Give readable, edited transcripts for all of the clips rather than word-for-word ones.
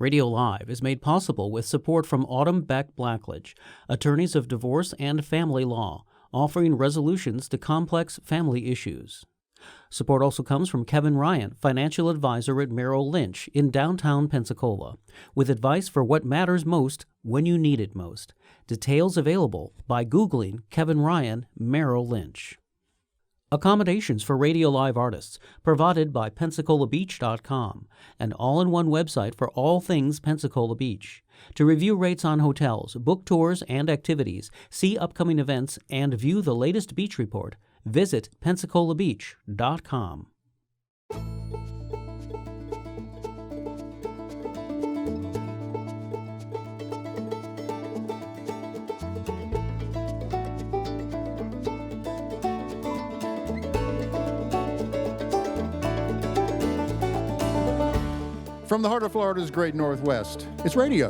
Radio Live is made possible with support from Autumn Beck Blackledge, attorneys of divorce and family law, offering resolutions to complex family issues. Support also comes from Kevin Ryan, financial advisor at Merrill Lynch in downtown Pensacola, with advice for what matters most when you need it most. Details available by Googling Kevin Ryan, Merrill Lynch. Accommodations for Radio Live artists provided by PensacolaBeach.com, an all-in-one website for all things Pensacola Beach. To review rates on hotels, book tours and activities, see upcoming events, and view the latest beach report, visit PensacolaBeach.com. From the heart of Florida's great Northwest, it's radio.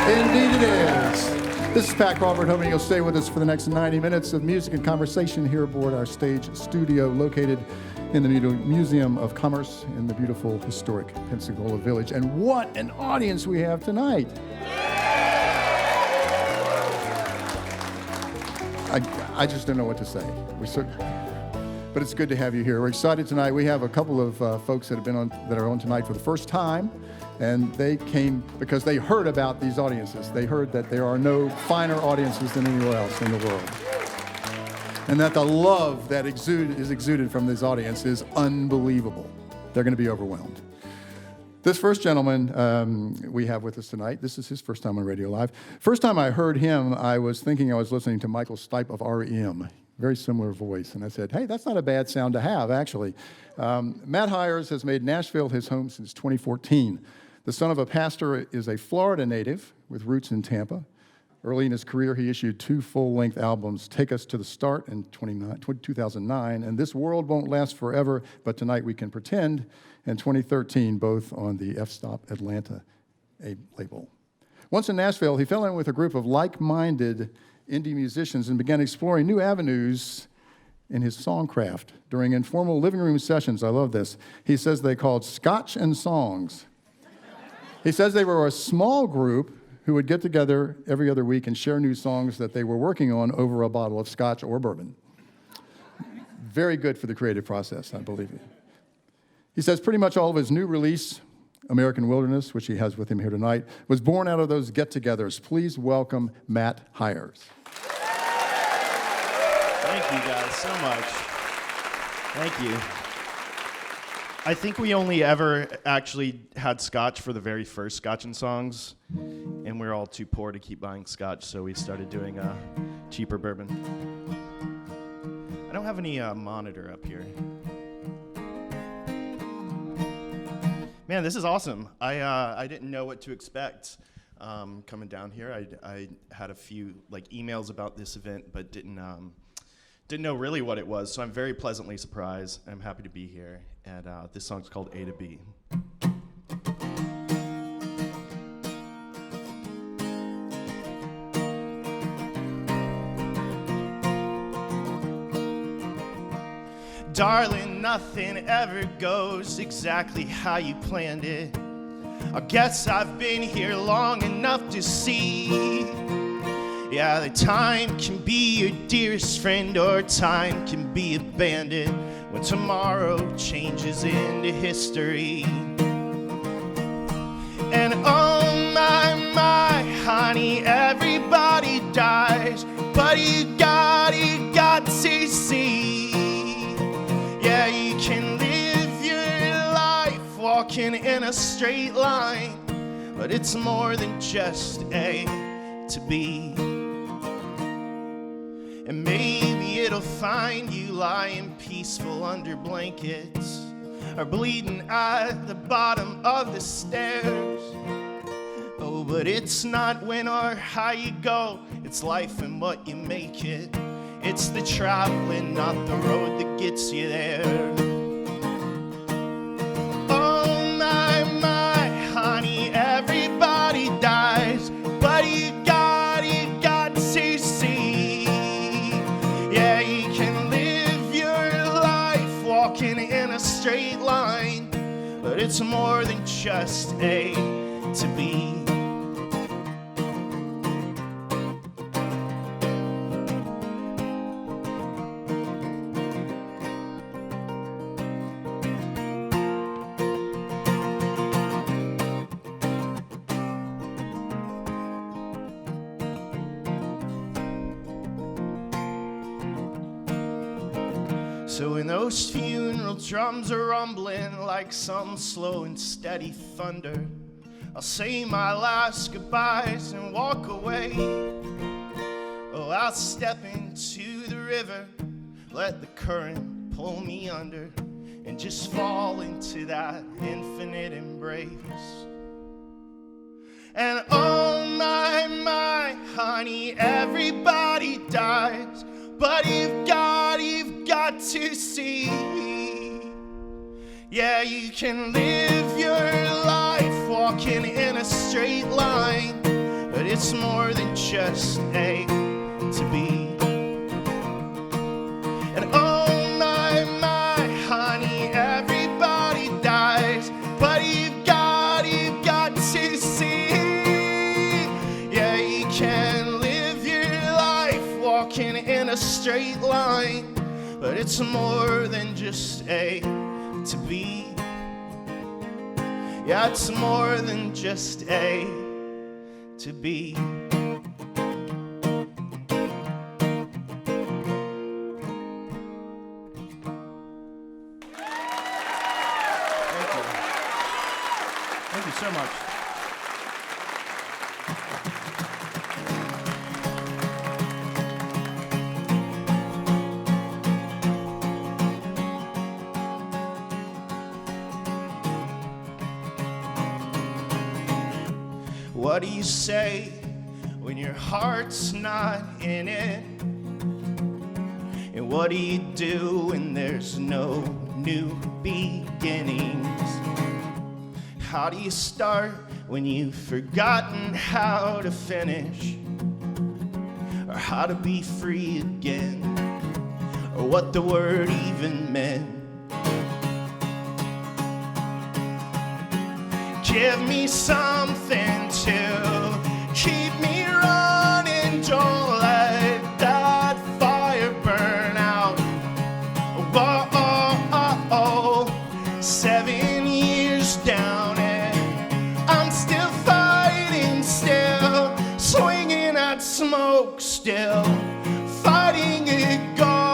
Indeed it is. This is Pat Crawford, hoping you'll stay with us for the next 90 minutes of music and conversation here aboard our stage studio located in the Museum of Commerce in the beautiful historic Pensacola Village. And what an audience we have tonight. I just don't know what to say. But it's good to have you here. We're excited tonight. We have a couple of folks that are on tonight for the first time, and they came because they heard about these audiences. They heard that there are no finer audiences than anywhere else in the world, and that the love that is exuded from this audience is unbelievable. They're going to be overwhelmed. This first gentleman we have with us tonight, this is his first time on Radio Live. First time I heard him, I was thinking I was listening to Michael Stipe of R.E.M., very similar voice. And I said, hey, that's not a bad sound to have, actually. Matt Hires has made Nashville his home since 2014. The son of a pastor is a Florida native with roots in Tampa. Early in his career, he issued 2 full-length albums, Take Us to the Start in 2009, and This World Won't Last Forever, But Tonight We Can Pretend, in 2013, both on the F-Stop Atlanta label. Once in Nashville, he fell in with a group of like-minded indie musicians and began exploring new avenues in his songcraft during informal living room sessions. I love this. He says they called Scotch and Songs. He says they were a small group who would get together every other week and share new songs that they were working on over a bottle of scotch or bourbon. Very good for the creative process, I believe it. He says pretty much all of his new release, American Wilderness, which he has with him here tonight, was born out of those get-togethers. Please welcome Matt Hires. Thank you guys so much. Thank you. I think we only ever actually had scotch for the very first Scotch and Songs, and we were all too poor to keep buying scotch, so we started doing cheaper bourbon. I don't have any monitor up here. Man, this is awesome. I didn't know what to expect coming down here. I had a few emails about this event, but didn't know really what it was. So I'm very pleasantly surprised. I'm happy to be here. And this song's called A to B. Darling, nothing ever goes exactly how you planned it. I guess I've been here long enough to see. Yeah, the time can be your dearest friend, or time can be a bandit when tomorrow changes into history. And oh my, honey, everybody dies, but you got to see. Yeah, you can live your life walking in a straight line, but it's more than just A to B. And maybe it'll find you lying peaceful under blankets, or bleeding at the bottom of the stairs. Oh, but it's not when or how you go, it's life and what you make it. It's the traveling, not the road that gets you there. Oh my, honey, everybody dies, but you got to see. Yeah, but it's more than just A to B. So when those funeral drums are rumbling like some slow and steady thunder, I'll say my last goodbyes and walk away. Oh, I'll step into the river, let the current pull me under, and just fall into that infinite embrace. And oh my, honey, everybody dies, but you've got to see. Yeah, you can live your life walking in a straight line, but it's more than just A to B. And oh my, honey, everybody dies, but you've got to see. Yeah, you can live your life walking in a straight line, but it's more than just A to B. Yeah, it's more than just A to B. Thank you so much. What do you say when your heart's not in it? And what do you do when there's no new beginnings? How do you start when you've forgotten how to finish? Or how to be free again? Or what the word even meant? Give me something to keep me running. Don't let that fire burn out. Whoa, 7 years down and I'm still fighting, still swinging at smoke, still fighting it goes.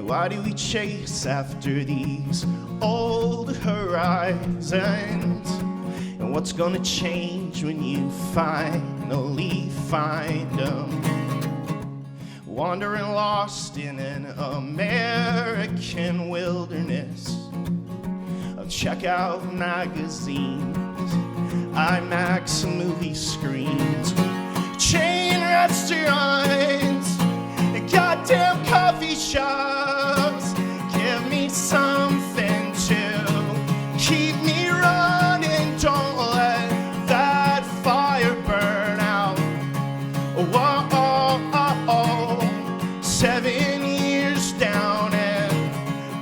Why do we chase after these old horizons? And what's gonna change when you finally find them? Wandering lost in an American wilderness of checkout magazines, IMAX movie screens, chain restaurants, and goddamn coffee shops. Give me something to keep me running. Don't let that fire burn out. Whoa, 7 years down and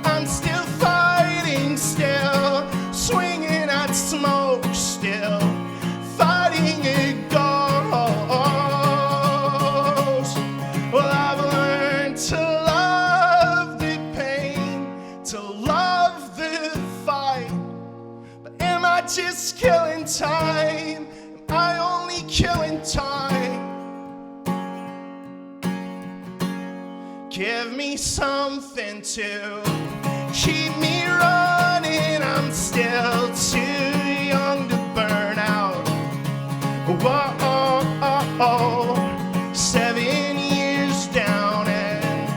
I'm still fighting, still swinging at smoke, still fighting it goes. Well, I've learned to love the pain, to love the fight. But am I just killing time? Am I only killing time? Give me something to keep me running. I'm still too young to burn out. Whoa, 7 years down and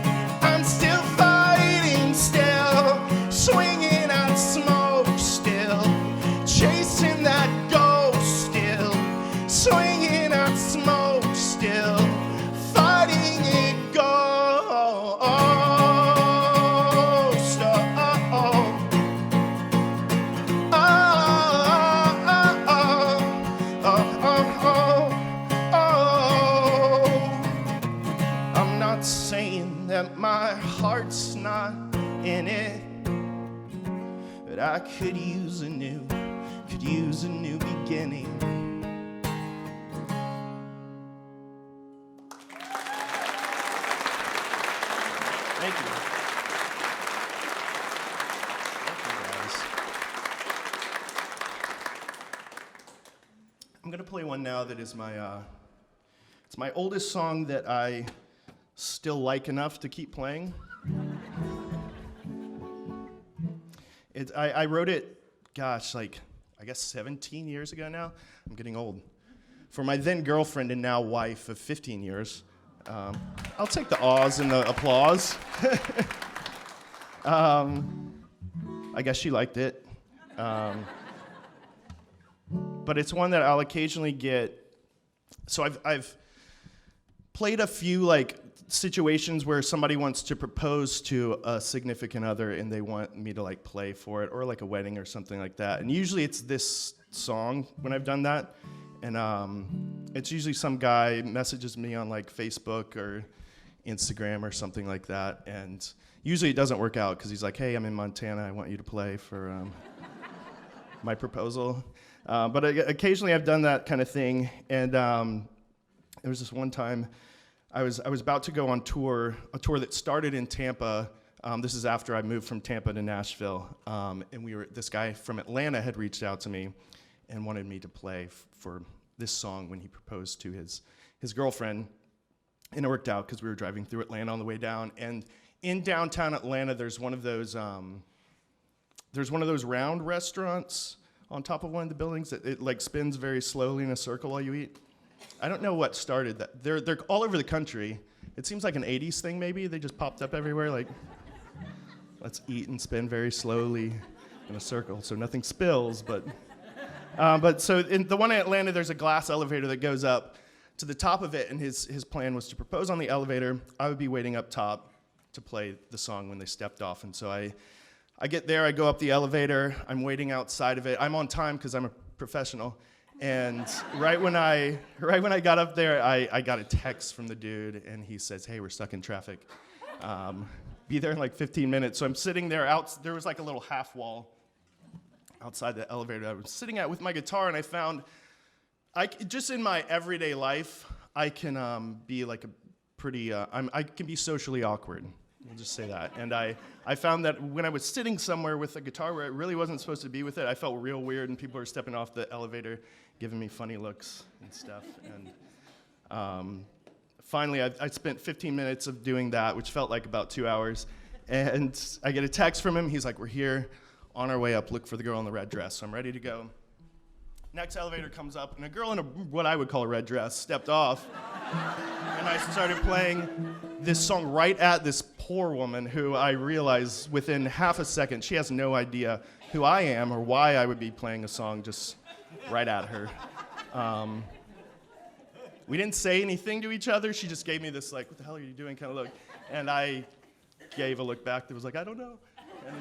I'm still fighting, still swinging at smoke, still chasing that ghost, still swinging at smoke, still fighting it goes. Oh, my heart's not in it. But I could use a new beginning. Thank you. Thank you, guys. I'm gonna play one now that is it's my oldest song that I still like enough to keep playing. I wrote it, gosh, like, I guess 17 years ago now. I'm getting old. For my then girlfriend and now wife of 15 years. I'll take the awes and the applause. I guess she liked it. But it's one that I'll occasionally get. So I've played a few like situations where somebody wants to propose to a significant other and they want me to like play for it, or like a wedding or something like that. And usually it's this song when I've done that. And it's usually some guy messages me on like Facebook or Instagram or something like that. And usually it doesn't work out because he's like, hey, I'm in Montana. I want you to play for my proposal. But occasionally I've done that kind of thing. And there was this one time I was about to go on tour, a tour that started in Tampa. This is after I moved from Tampa to Nashville. And this guy from Atlanta had reached out to me and wanted me to play for this song when he proposed to his girlfriend. And it worked out because we were driving through Atlanta on the way down. And in downtown Atlanta, there's one of those round restaurants on top of one of the buildings that it like spins very slowly in a circle while you eat. I don't know what started that. They're all over the country. It seems like an 80s thing maybe. They just popped up everywhere like, let's eat and spin very slowly in a circle so nothing spills. But so in the one in Atlanta, there's a glass elevator that goes up to the top of it, and his plan was to propose on the elevator. I would be waiting up top to play the song when they stepped off. And so I get there, I go up the elevator, I'm waiting outside of it. I'm on time because I'm a professional. And right when I got up there, I got a text from the dude, and he says, hey, we're stuck in traffic. Be there in like 15 minutes. So I'm sitting there there was like a little half wall outside the elevator I was sitting at with my guitar, and I found, just in my everyday life, I can be like a pretty, I can be socially awkward. We'll just say that. And I found that when I was sitting somewhere with a guitar where it really wasn't supposed to be with it, I felt real weird, and people were stepping off the elevator, giving me funny looks and stuff. And finally, I spent 15 minutes of doing that, which felt like about 2 hours. And I get a text from him. He's like, we're here, on our way up, look for the girl in the red dress. So I'm ready to go. Next elevator comes up, and a girl in what I would call a red dress stepped off. And I started playing this song right at this poor woman who I realized within half a second, she has no idea who I am or why I would be playing a song just right at her. We didn't say anything to each other. She just gave me this like, what the hell are you doing kind of look. And I gave a look back that was like, I don't know. And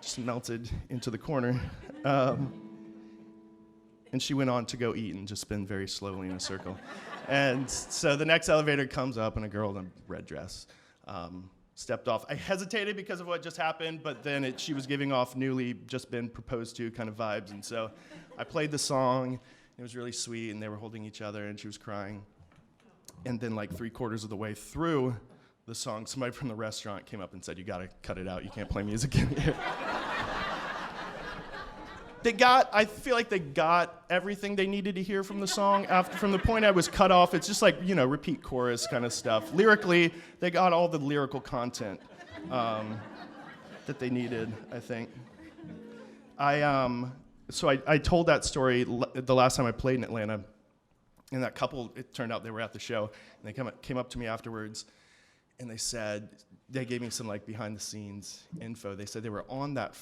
just melted into the corner. And she went on to go eat and just spin very slowly in a circle. And so the next elevator comes up, and a girl in a red dress stepped off. I hesitated because of what just happened, but then she was giving off newly just been proposed to kind of vibes. And so I played the song. It was really sweet, and they were holding each other, and she was crying. And then like 3/4 of the way through the song, somebody from the restaurant came up and said, you got to cut it out. You can't play music in here. I feel like they got everything they needed to hear from the song. From the point I was cut off, it's just like, repeat chorus kind of stuff. Lyrically, they got all the lyrical content that they needed, I think. So I told that story the last time I played in Atlanta, and that couple, it turned out they were at the show, and they came up to me afterwards, and they gave me some like behind the scenes info. They said they were on that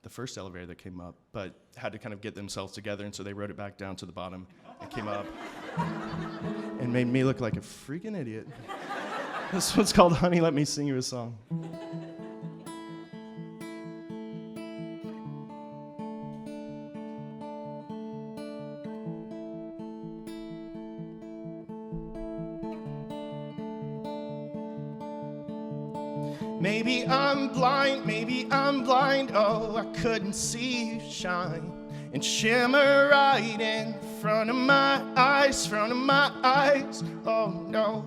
the first elevator that came up, but had to kind of get themselves together, and so they rode it back down to the bottom and came up and made me look like a freaking idiot. This one's called Honey, Let Me Sing You a Song. Maybe I'm blind, oh, I couldn't see you shine and shimmer right in front of my eyes, oh no.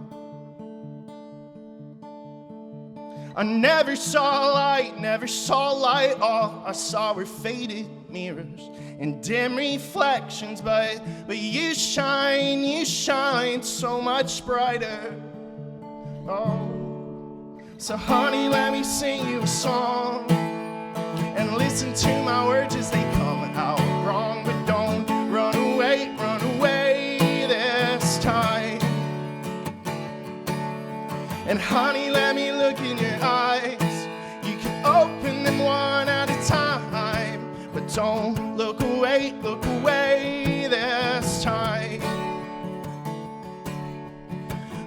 I never saw light, all I saw were faded mirrors and dim reflections, but you shine so much brighter, oh. So honey, let me sing you a song and listen to my words as they come out wrong, but don't run away this time. And honey, let me look in your eyes. You can open them one at a time, but don't look away this time.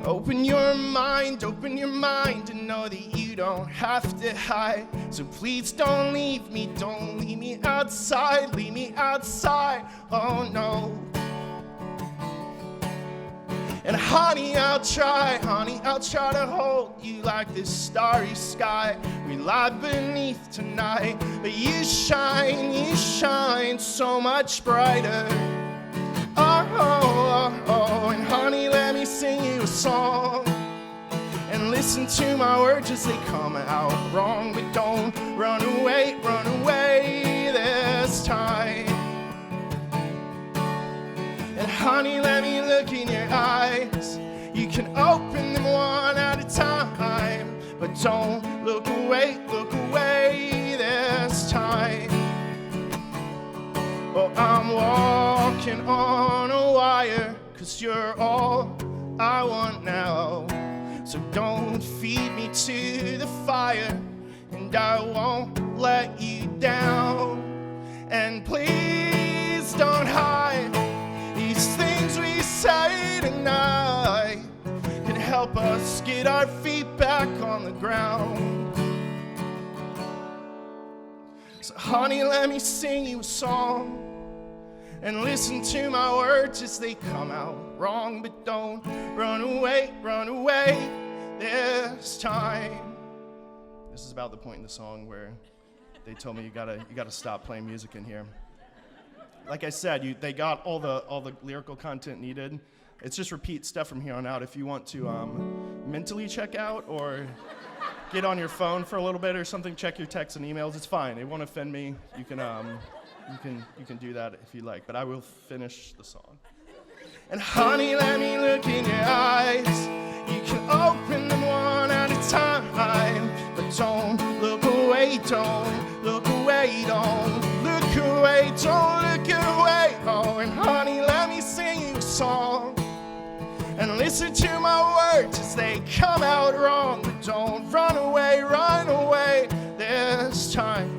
Open your mind and know that you don't have to hide. So please don't leave me outside, oh no. And honey, I'll try to hold you like this starry sky we lie beneath tonight. But you shine so much brighter. Oh, and honey, let me sing you a song and listen to my words as they come out wrong, but don't run away this time. And honey, let me look in your eyes. You can open them one at a time, but don't look away this time. Oh, I'm walking on a wire, 'cause you're all I want now. So don't feed me to the fire, and I won't let you down. And please don't hide these things we say tonight, can help us get our feet back on the ground. So honey, let me sing you a song and listen to my words as they come out wrong, but don't run away this time. This is about the point in the song where they told me you gotta stop playing music in here. Like I said, they got all the lyrical content needed. It's just repeat stuff from here on out. If you want to mentally check out or get on your phone for a little bit or something, check your texts and emails. It's fine. It won't offend me. You can do that if you like. But I will finish the song. And honey, let me look in your eyes. You can open them one at a time, but don't look away. Oh, and honey, let me sing you a song and listen to my words as they come out wrong, but don't run away this time.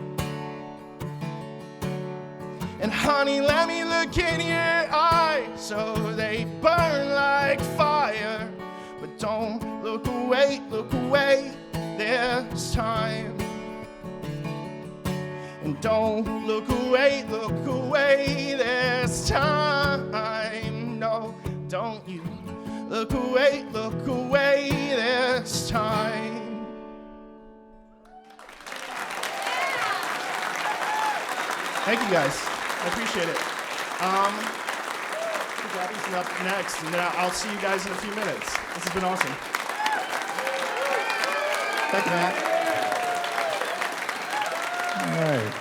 And honey, let me look in your eyes so they burn like fire, but don't look away this time. And don't look away this time. No, don't you look away this time. Thank you guys. I appreciate it. Gabby's up next, and then I'll see you guys in a few minutes. This has been awesome. Thank you, Matt. All right.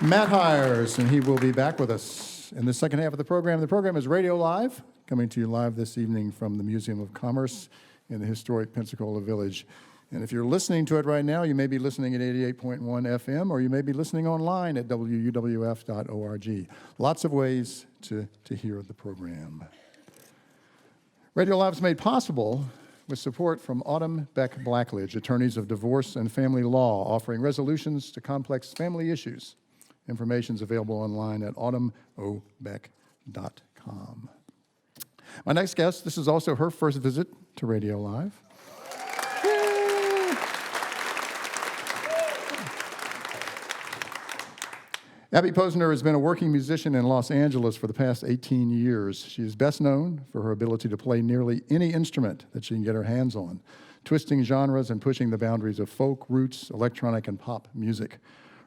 Matt Hires, and he will be back with us in the second half of the program. The program is Radio Live, coming to you live this evening from the Museum of Commerce in the historic Pensacola Village. And if you're listening to it right now, you may be listening at 88.1 FM, or you may be listening online at wuwf.org. Lots of ways to hear the program. Radio Live is made possible with support from Autumn Beck Blackledge, attorneys of divorce and family law, offering resolutions to complex family issues. Information is available online at autumnobeck.com. My next guest, this is also her first visit to Radio Live. Abby Posner has been a working musician in Los Angeles for the past 18 years. She is best known for her ability to play nearly any instrument that she can get her hands on. twisting genres and pushing the boundaries of folk, roots, electronic, and pop music.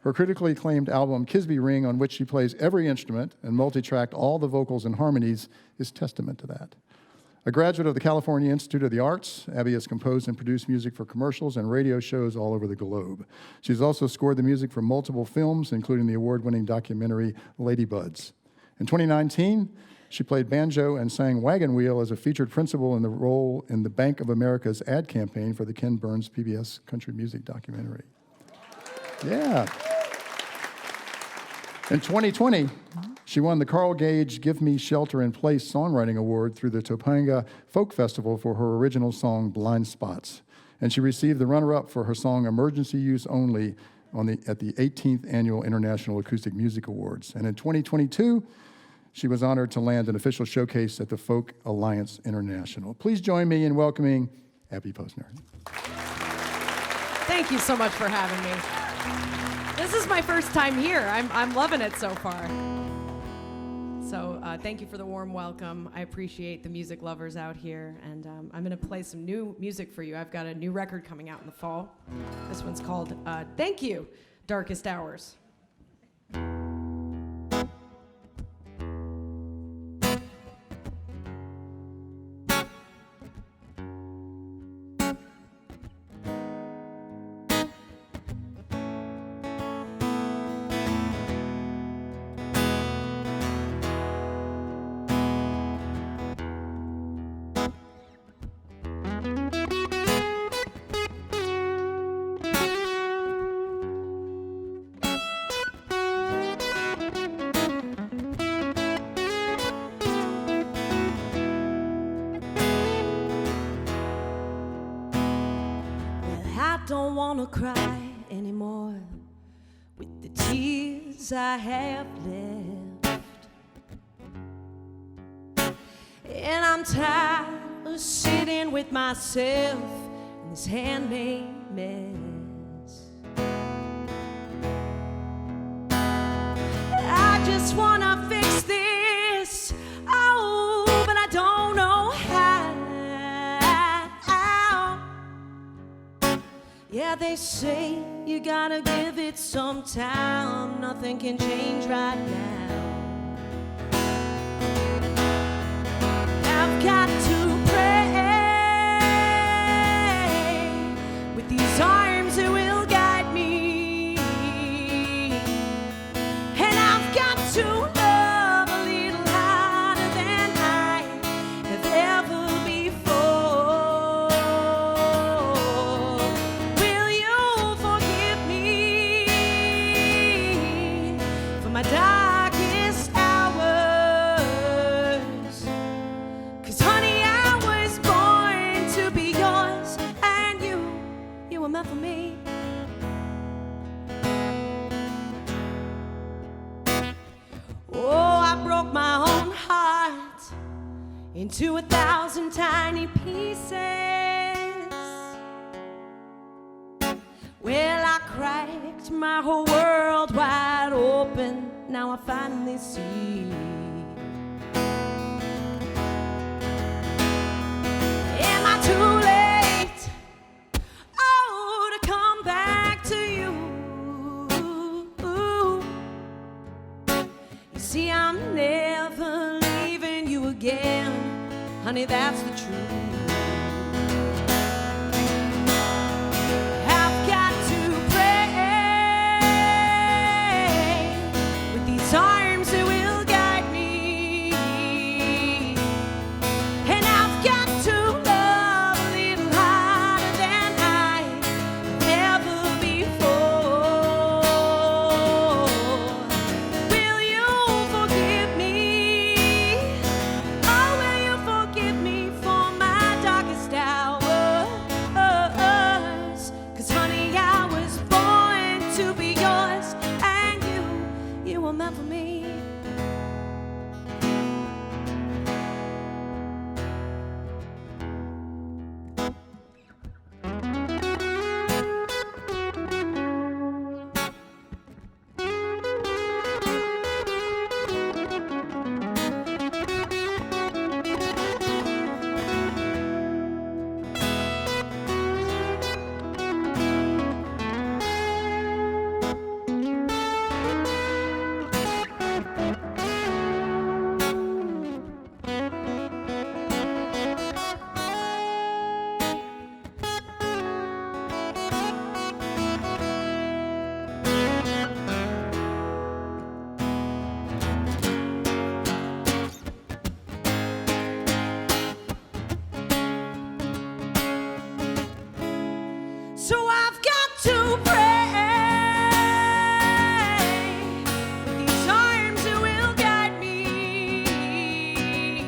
Her critically acclaimed album, Kisby Ring, on which she plays every instrument and multi-tracked all the vocals and harmonies, is testament to that. A graduate of the California Institute of the Arts, Abby has composed and produced music for commercials and radio shows all over the globe. She's also scored the music for multiple films, including the award-winning documentary Ladybuds. In 2019, she played banjo and sang Wagon Wheel as a featured principal in the role in the Bank of America's ad campaign for the Ken Burns PBS country music documentary. Yeah. In 2020, she won the Carl Gage Give Me Shelter in Place Songwriting Award through the Topanga Folk Festival for her original song, Blind Spots. And she received the runner-up for her song, Emergency Use Only, at the 18th Annual International Acoustic Music Awards. And in 2022, she was honored to land an official showcase at the Folk Alliance International. Please join me in welcoming Abby Posner. Thank you so much for having me. This is my first time here. I'm loving it so far. So thank you for the warm welcome. I appreciate the music lovers out here. And I'm going to play some new music for you. I've got a new record coming out in the fall. This one's called Thank You, Darkest Hours. Don't wanna cry anymore with the tears I have left, and I'm tired of sitting with myself in this handmade mess. I just wanna fix this, oh, but I don't know how. Yeah, they say you gotta give it some time. Nothing can change right now. I've got to pray with these arms that will guide me, and I've got to love a little harder than I have ever before. Will you forgive me for my darkest hours? 'Cause honey, I was born to be yours, and you were meant for me. Oh, I broke my own heart into 1,000 tiny pieces. Well, I cracked my whole world wide open. Now I finally see. Am I too late? Oh, to come back to you. You see, I'm never leaving you again. Honey, that's the truth. I've got to pray with these arms that will guide me, and I've got to love a little harder than I ever before. Will you forgive me? Oh, will you forgive me for So I've got to pray these arms that will guide me,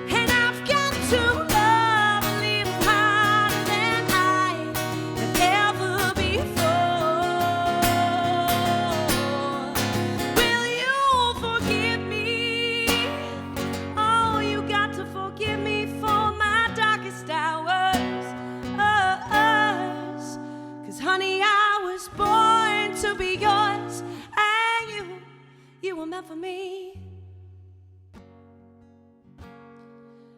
and I've got to love a little harder than I have ever before. Will you forgive me? Oh, you got to forgive me for my darkest hours. Honey, I was born to be yours, and you were meant for me.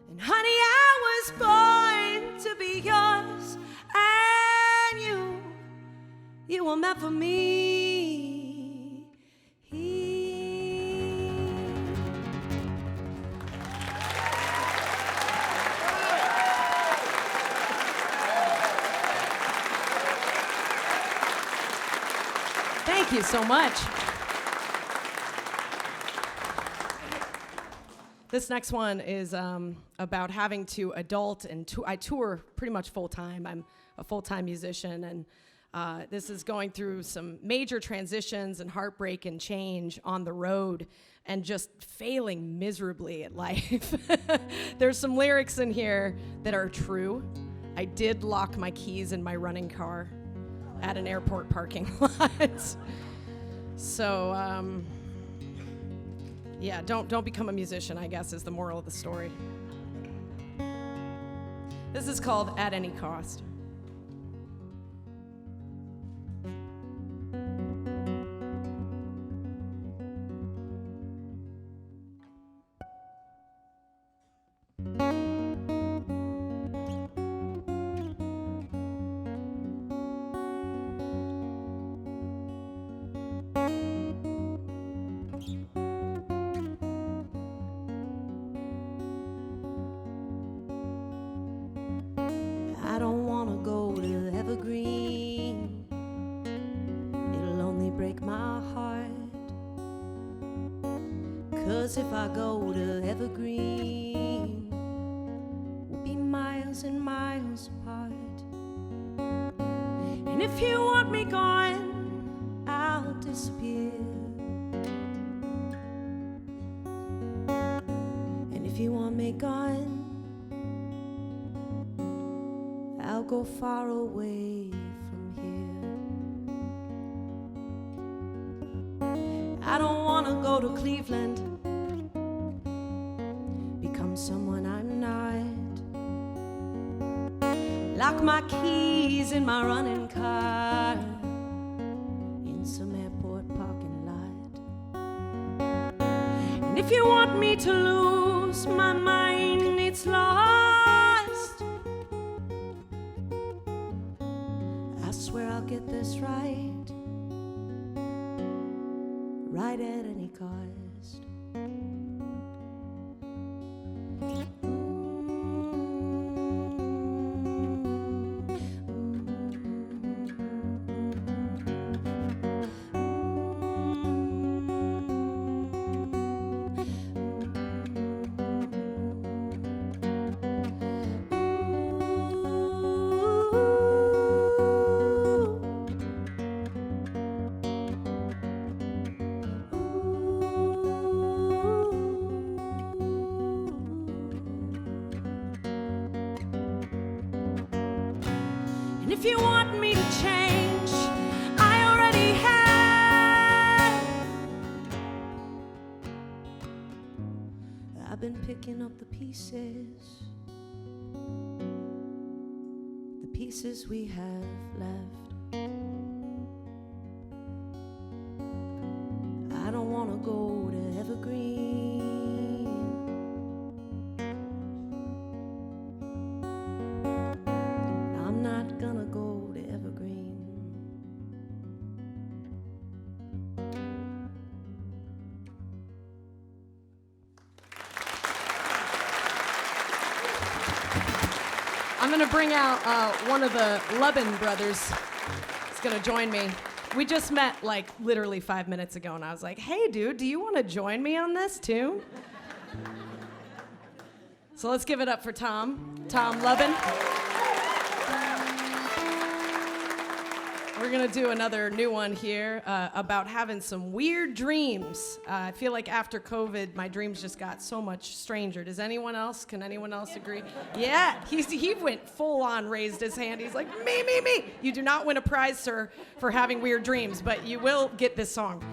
And honey, I was born to be yours, and you were meant for me. Thank you so much. This next one is about having to adult, and I tour pretty much full-time. I'm a full-time musician, and this is going through some major transitions and heartbreak and change on the road and just failing miserably at life. There's some lyrics in here that are true. I did lock my keys in my running car at an airport parking lot. So, yeah, don't become a musician, I guess, is the moral of the story. This is called At Any Cost. I don't wanna go to Evergreen. It'll only break my heart. 'Cause if I go to Evergreen, we'll be miles and miles apart. And if you want me gone, I'll disappear. And if you want me gone, I'll go far away from here. I don't wanna go to Cleveland, become someone I'm not. Lock my keys in my running car in some airport parking lot. And if you want me to lose my mind, it's lost. I swear I'll get this right, right at any cost. And if you want me to change, I already have. I've been picking up the pieces we have left. I don't want to go to Evergreen. I'm not gonna go to Evergreen. I'm gonna bring out one of the Lubben brothers. He's gonna join me. We just met like literally 5 minutes ago, and I was like, "Hey, dude, do you want to join me on this too?" So let's give it up for Tom Lubben. gonna do another new one here about having some weird dreams. I feel like after COVID, my dreams just got so much stranger. Does anyone else? Can anyone else agree? Yeah, he went full on, raised his hand. He's like, me. You do not win a prize, sir, for having weird dreams, but you will get this song.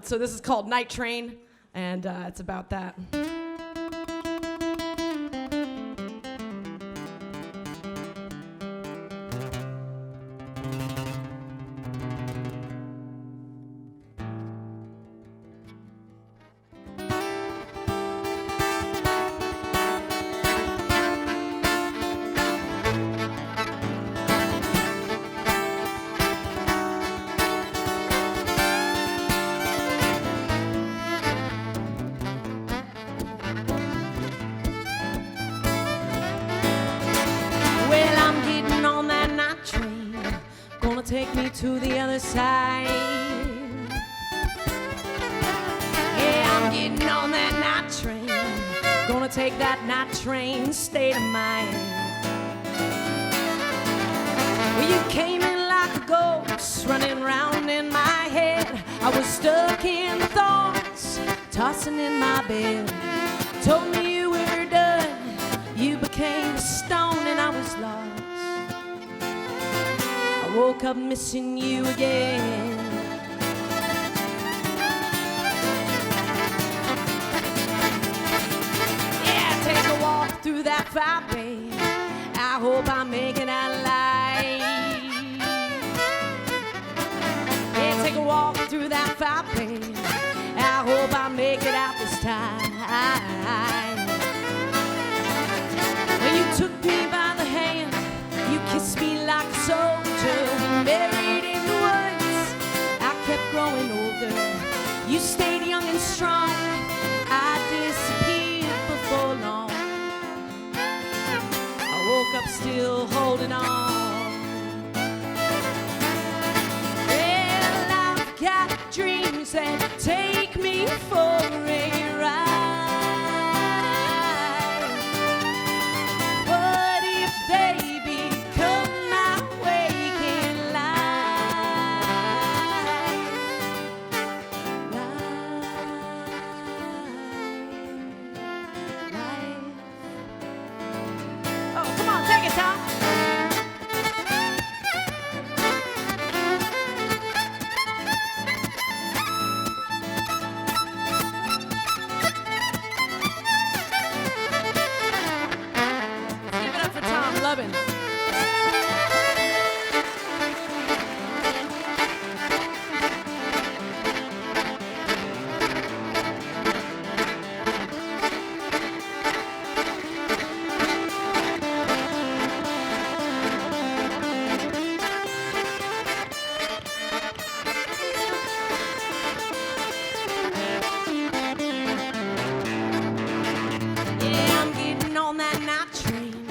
So this is called Night Train, and it's about that. Take me to the other side. Yeah, I'm getting on that night train. Gonna take that night train state of mind. Well, you came in like a ghost, running round in my head. I was stuck in thoughts, tossing in my bed. Told me you were done. You became a stone and I was lost. Woke up missing you again. Yeah, take a walk through that fire, babe. I hope I make it out alive. Yeah, take a walk through that fire, babe. I hope I make it out this time. Well, you took me by the hand. You kissed me like a soldier. We married in the woods. I kept growing older. You stayed young and strong. I disappeared before long. I woke up still holding on. Well, I've got dreams that take me for a ride. What if they become my waking life? Oh, come on, take it, Tom. Give it up for Tom Lubben. Yeah, I'm getting on that night train.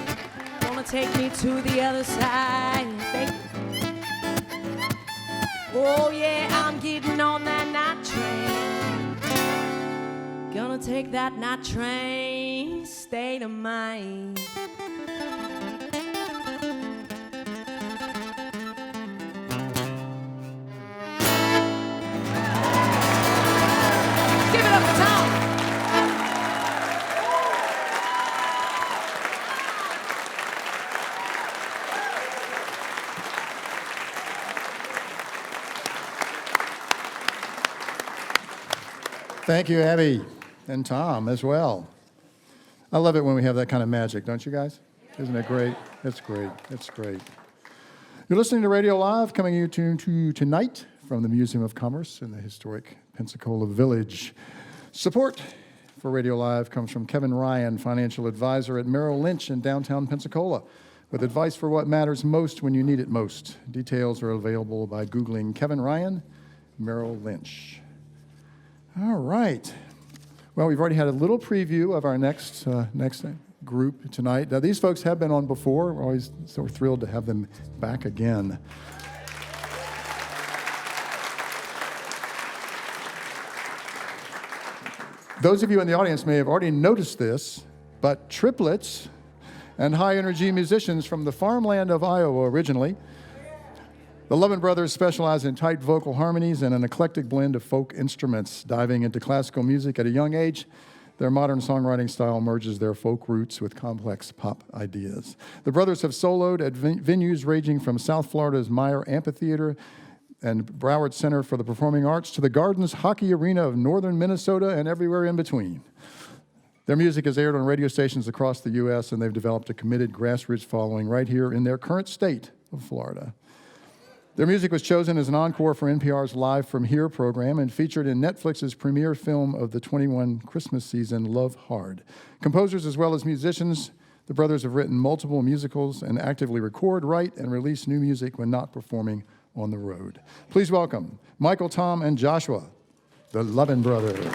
Gonna take me to the other side. Baby. Oh yeah, I'm getting on that night train. Gonna take that night train state of mind. Give it up for Tom. Thank you, Abby, and Tom as well. I love it when we have that kind of magic, don't you guys? Isn't it great? It's great. It's great. You're listening to Radio Live, coming to you tonight from the Museum of Commerce in the historic Pensacola Village. Support for Radio Live comes from Kevin Ryan, financial advisor at Merrill Lynch in downtown Pensacola, with advice for what matters most when you need it most. Details are available by Googling Kevin Ryan, Merrill Lynch. All right. Well, we've already had a little preview of our next group tonight. Now, these folks have been on before. We're always so thrilled to have them back again. Those of you in the audience may have already noticed this, but triplets and high-energy musicians from the farmland of Iowa originally The Lubben brothers specialize in tight vocal harmonies and an eclectic blend of folk instruments. Diving into classical music at a young age, their modern songwriting style merges their folk roots with complex pop ideas. The brothers have soloed at venues ranging from South Florida's Meyer Amphitheater and Broward Center for the Performing Arts to the Gardens Hockey Arena of northern Minnesota and everywhere in between. Their music is aired on radio stations across the U.S., and they've developed a committed grassroots following right here in their current state of Florida. Their music was chosen as an encore for NPR's Live From Here program and featured in Netflix's premiere film of the 21 Christmas season, Love Hard. Composers as well as musicians, the brothers have written multiple musicals and actively record, write, and release new music when not performing on the road. Please welcome Michael, Tom, and Joshua, the Lubben brothers.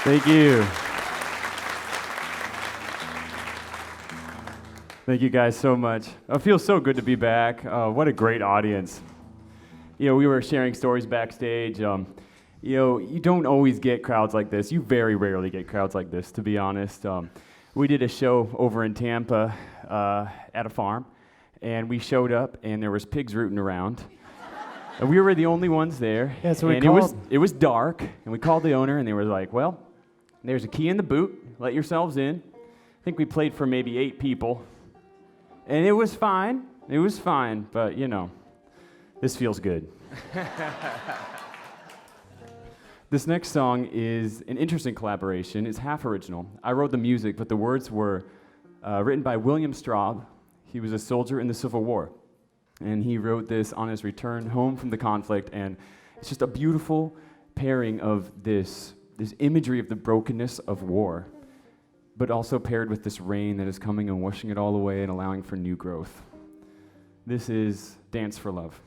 Thank you. Thank you guys so much. It feels so good to be back. What a great audience. You know, we were sharing stories backstage. You know, you don't always get crowds like this. You very rarely get crowds like this, to be honest. We did a show over in Tampa at a farm, and we showed up, and there was pigs rooting around. And we were the only ones there. Yeah, so we and called. it was dark, and we called the owner, and they were like, well, there's a key in the boot. Let yourselves in. I think we played for maybe 8 people. And it was fine. It was fine, but, you know, this feels good. This next song is an interesting collaboration. It's half original. I wrote the music, but the words were written by William Straub. He was a soldier in the Civil War. And he wrote this on his return home from the conflict, and it's just a beautiful pairing of this imagery of the brokenness of war, but also paired with this rain that is coming and washing it all away and allowing for new growth. This is Dance for Love.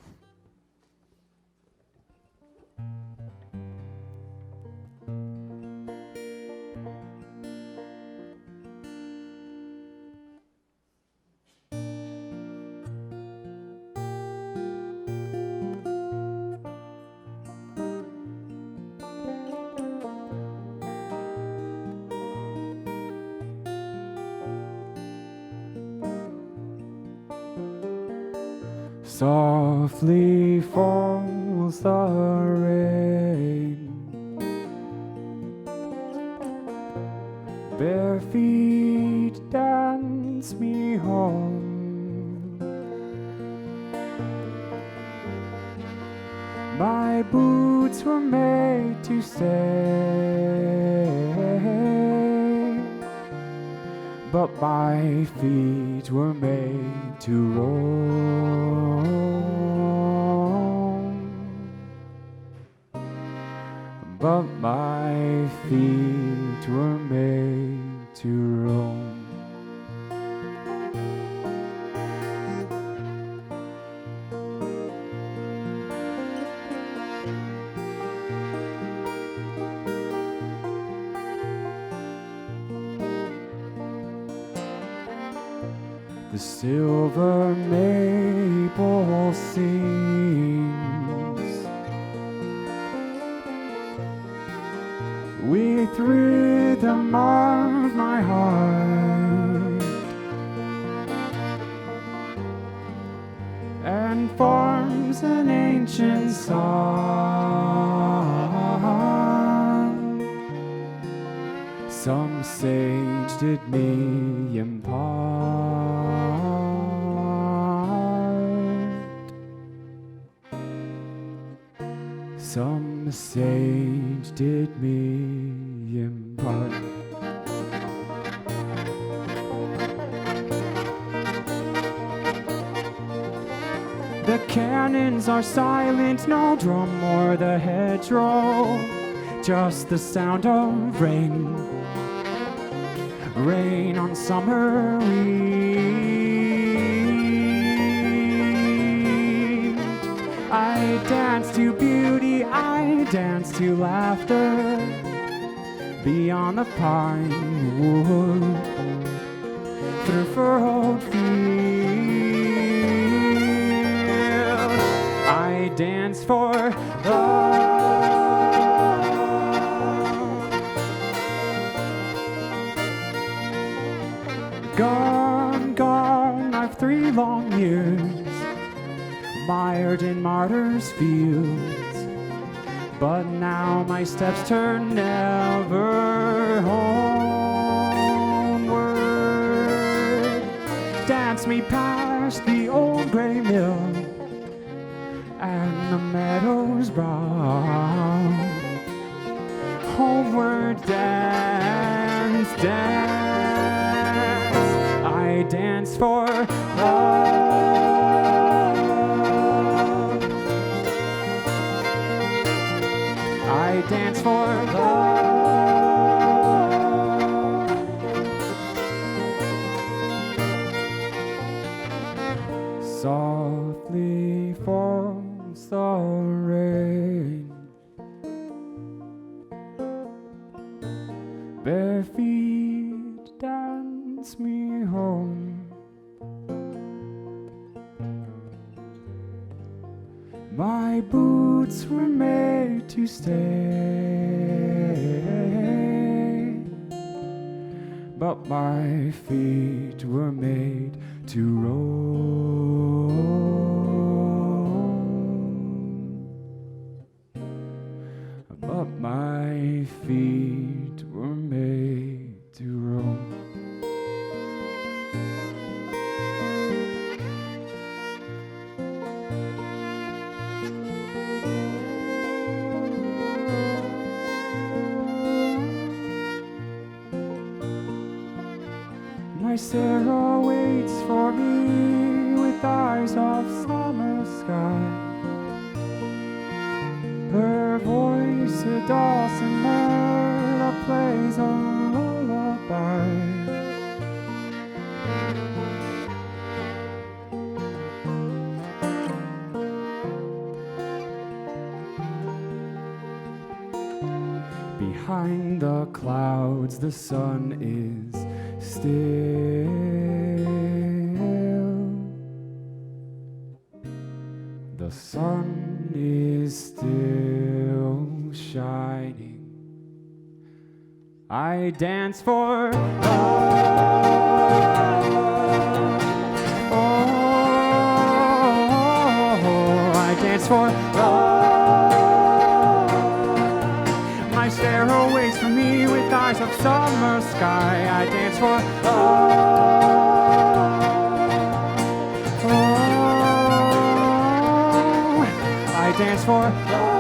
Softly falls the rain, bare feet dance me home. My boots were made to stay, but my feet were made to roam. But my feet were made to roam. The silver maple sings with rhythm of my heart, and forms an ancient song. Some sage did me impart. Some sage did me impart. The cannons are silent, no drum or the hedgerow, just the sound of rain, rain on summer wind. I dance to beauty, I dance to laughter, beyond the pine wood, through furrowed field. I dance for love. Gone, gone, I've 3 long years mired in martyrs' fields, but now my steps turn never homeward. Dance me past the old gray mill and the meadows brown. Homeward dance, dance. I dance for love. I dance for love. Softly falls the rain, bare feet dance me home. My boots were made to stay, but my feet were made to roam. But my feet were made to roam. My Sarah waits for me with eyes of summer sky. Her voice a dulcimer that plays a lullaby. behind the clouds, the sun is still. The sun is still shining. I dance for love. Oh, I dance for love. My sparrow waits for me with eyes of summer sky. I dance for love. Oh, I dance for love.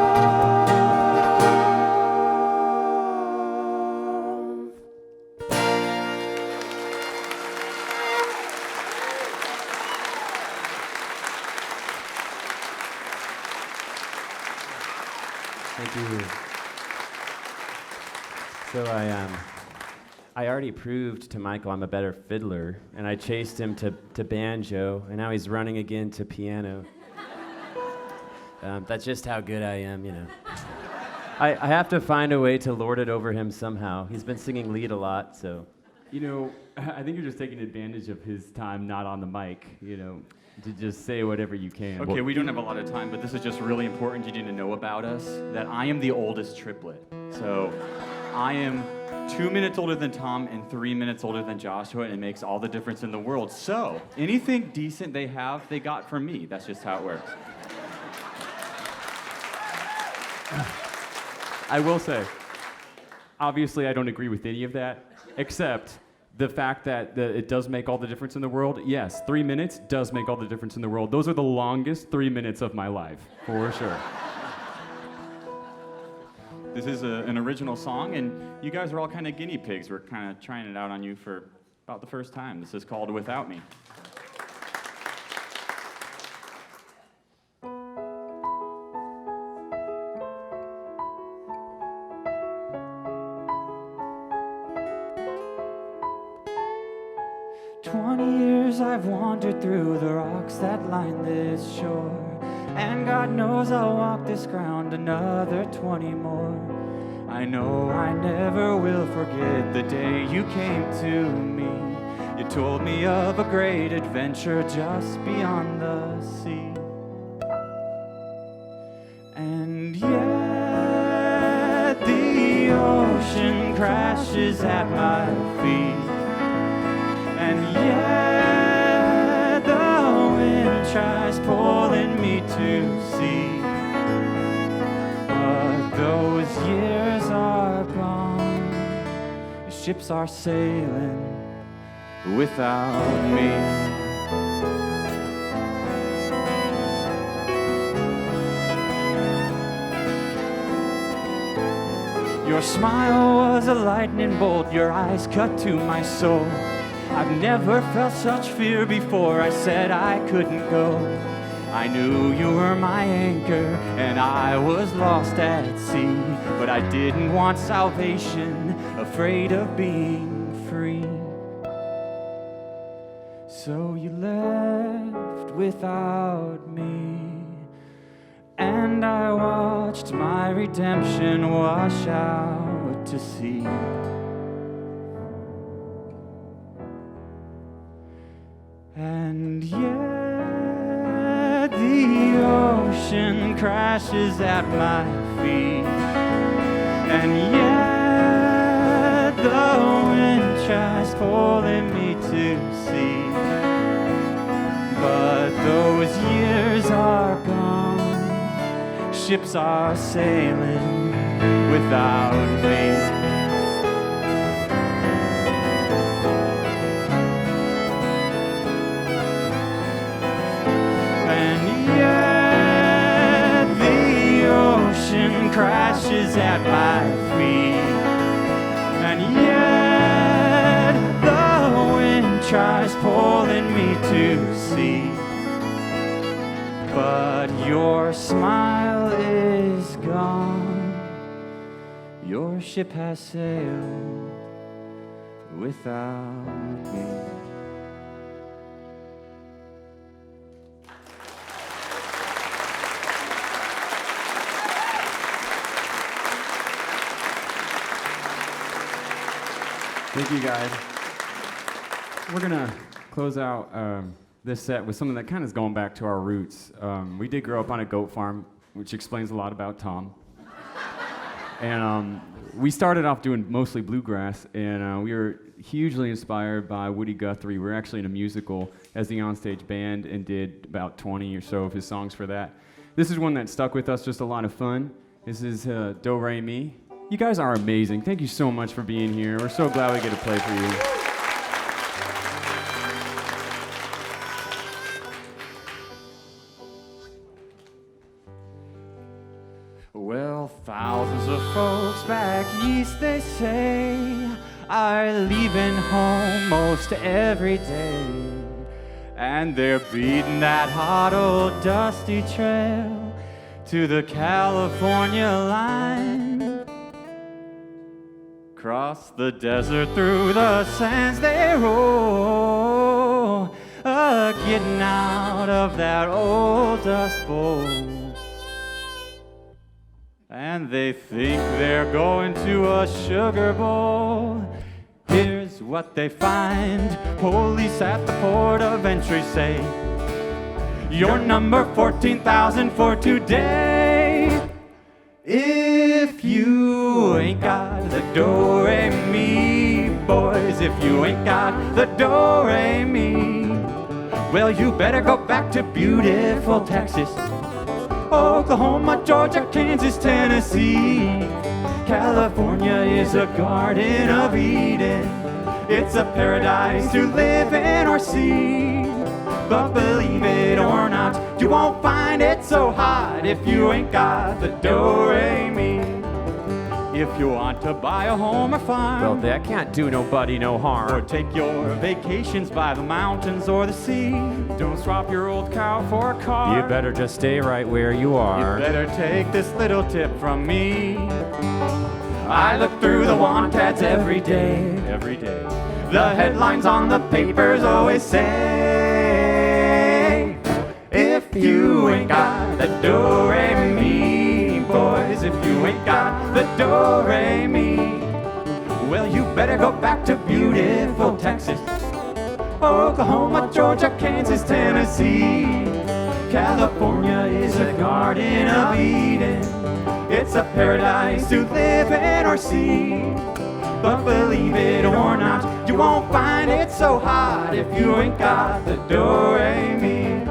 Thank you. So I already proved to Michael I'm a better fiddler, and I chased him to banjo, and now he's running again to piano. That's just how good I am, you know. I have to find a way to lord it over him somehow. He's been singing lead a lot, so. You know, I think you're just taking advantage of his time not on the mic, you know, to just say whatever you can. Okay, we don't have a lot of time, but this is just really important. You need to know about us, that I am the oldest triplet. So I am 2 minutes older than Tom and 3 minutes older than Joshua, and it makes all the difference in the world. So anything decent they have, they got from me. That's just how it works. I will say, obviously I don't agree with any of that, except the fact that it does make all the difference in the world. Yes, 3 minutes does make all the difference in the world. Those are the longest 3 minutes of my life, for sure. This is an original song, and you guys are all kind of guinea pigs. We're kind of trying it out on you for about the first time. This is called Without Me. 20 years I've wandered through the rocks that line this shore, and God knows I'll walk this ground another 20 more. I know I never will forget the day you came to me. You told me of a great adventure just beyond the sea. And yet the ocean crashes at my feet. And yet the wind tries pulling me to sea. But those years are gone. The ships are sailing without me. Your smile was a lightning bolt, your eyes cut to my soul. I've never felt such fear before, I said I couldn't go. I knew you were my anchor, and I was lost at sea. But I didn't want salvation, afraid of being free. So you left without me, and I watched my redemption wash out to sea. And yet the ocean crashes at my feet. And yet the wind tries pulling me to sea. But those years are gone. Ships are sailing without me. Crashes at my feet, and yet the wind tries pulling me to sea. But your smile is gone, your ship has sailed without me. Thank you, guys. We're gonna close out this set with something that kind of is going back to our roots. We did grow up on a goat farm, which explains a lot about Tom. And we started off doing mostly bluegrass, and we were hugely inspired by Woody Guthrie. We were actually in a musical as the onstage band and did about 20 or so of his songs for that. This is one that stuck with us, just a lot of fun. This is Do Re Mi. You guys are amazing. Thank you so much for being here. We're so glad we get to play for you. Well, thousands of folks back east, they say, are leaving home most every day. And they're beating that hot old dusty trail to the California line. Across the desert, through the sands they roll, getting out of that old dust bowl. And they think they're going to a sugar bowl. Here's what they find. Police at the port of entry say, you're number 14,000 for today. If you ain't got the do-re-mi, boys, if you ain't got the do-re-mi, well, you better go back to beautiful Texas, Oklahoma, Georgia, Kansas, Tennessee. California is a garden of Eden. It's a paradise to live in or see. But believe it or not, you won't find it so hot if you ain't got the do-re-mi. If you want to buy a home or farm, Well, that can't do nobody no or harm. take your vacations by the mountains or the sea, don't swap your old cow for a car. You better just stay right where you are. You better take this little tip from me. I look through the want ads every day. The headlines on the papers always say, if you ain't got the do-re-mi, boys, if you ain't got the do-re-mi, well, you better go back to beautiful Texas, Oklahoma, Georgia, Kansas, Tennessee. California is a garden of Eden. It's a paradise to live in or see. But believe it or not, you won't find it so hot if you ain't got the do-re-mi.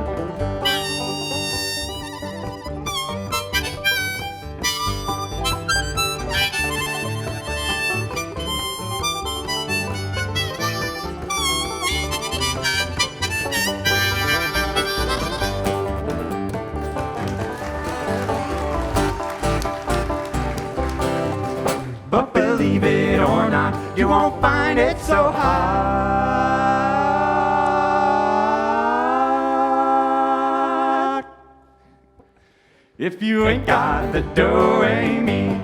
But believe it or not, you won't find it so hot if you ain't got the do-re-mi.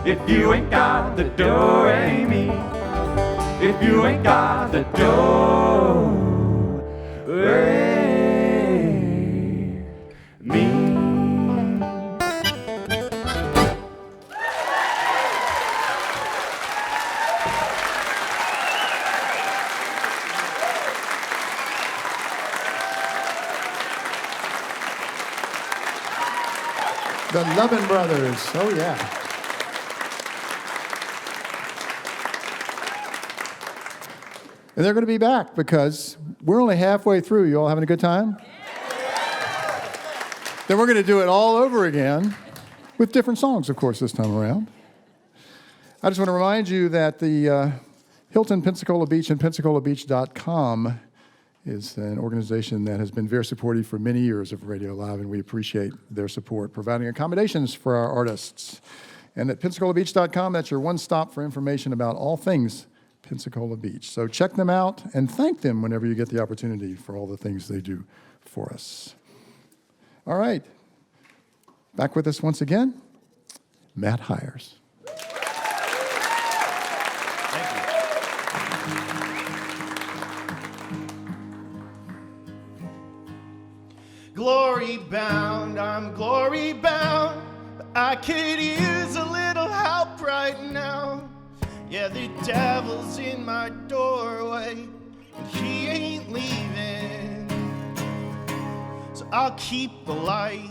If you ain't got the do-re-mi. If you ain't got the do-re-mi. The Lubben brothers. Oh, yeah. And they're going to be back because we're only halfway through. You all having a good time? Then we're going to do it all over again with different songs, of course, this time around. I just want to remind you that the Hilton Pensacola Beach and PensacolaBeach.com is an organization that has been very supportive for many years of Radio Live, and we appreciate their support, providing accommodations for our artists. And at PensacolaBeach.com, that's your one stop for information about all things Pensacola Beach. So check them out and thank them whenever you get the opportunity for all the things they do for us. All right. Back with us once again, Matt Hires. Glory bound, I'm glory bound. I could use a little help right now. Yeah, the devil's in my doorway, and he ain't leaving. So I'll keep the light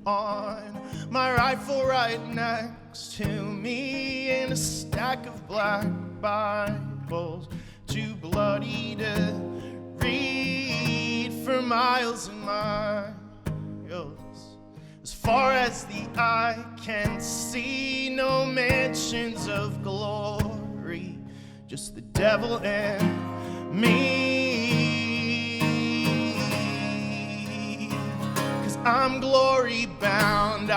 on, my rifle right next to me, and a stack of black Bibles, too bloody to read for miles and miles. As far as the eye can see, no mansions of glory, just the devil and me. 'Cause I'm glory bound, but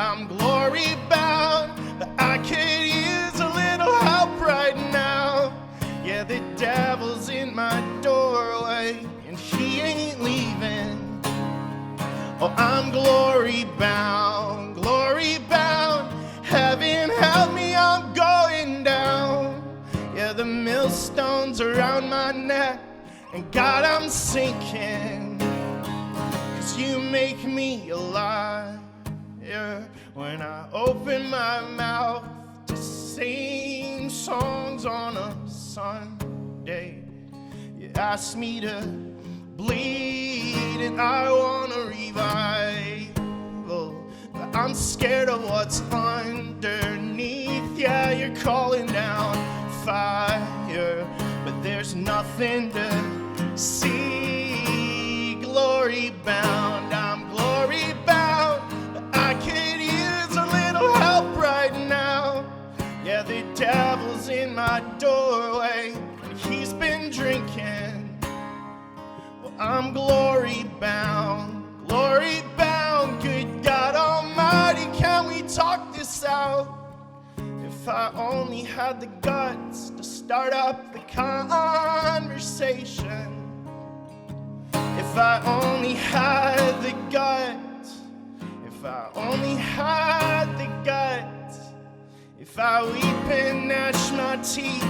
I could use a little help right now. Yeah, the devil's in my doorway, and he ain't leaving. Oh, I'm glory bound, heaven help me, I'm going down. Yeah, the millstones around my neck, and God, I'm sinking. 'Cause you make me alive, yeah, when I open my mouth to sing songs on a Sunday. You ask me to bleed, and I want a revival, but I'm scared of what's underneath. Yeah, you're calling down fire, but there's nothing to see. Glory bound, I'm glory bound, but I could use a little help right now. Yeah, the devil's in my doorway, and he's been drinking. I'm glory bound, good God Almighty, can we talk this out? If I only had the guts to start up the conversation. If I only had the guts, if I only had the guts, if I weep and gnash my teeth,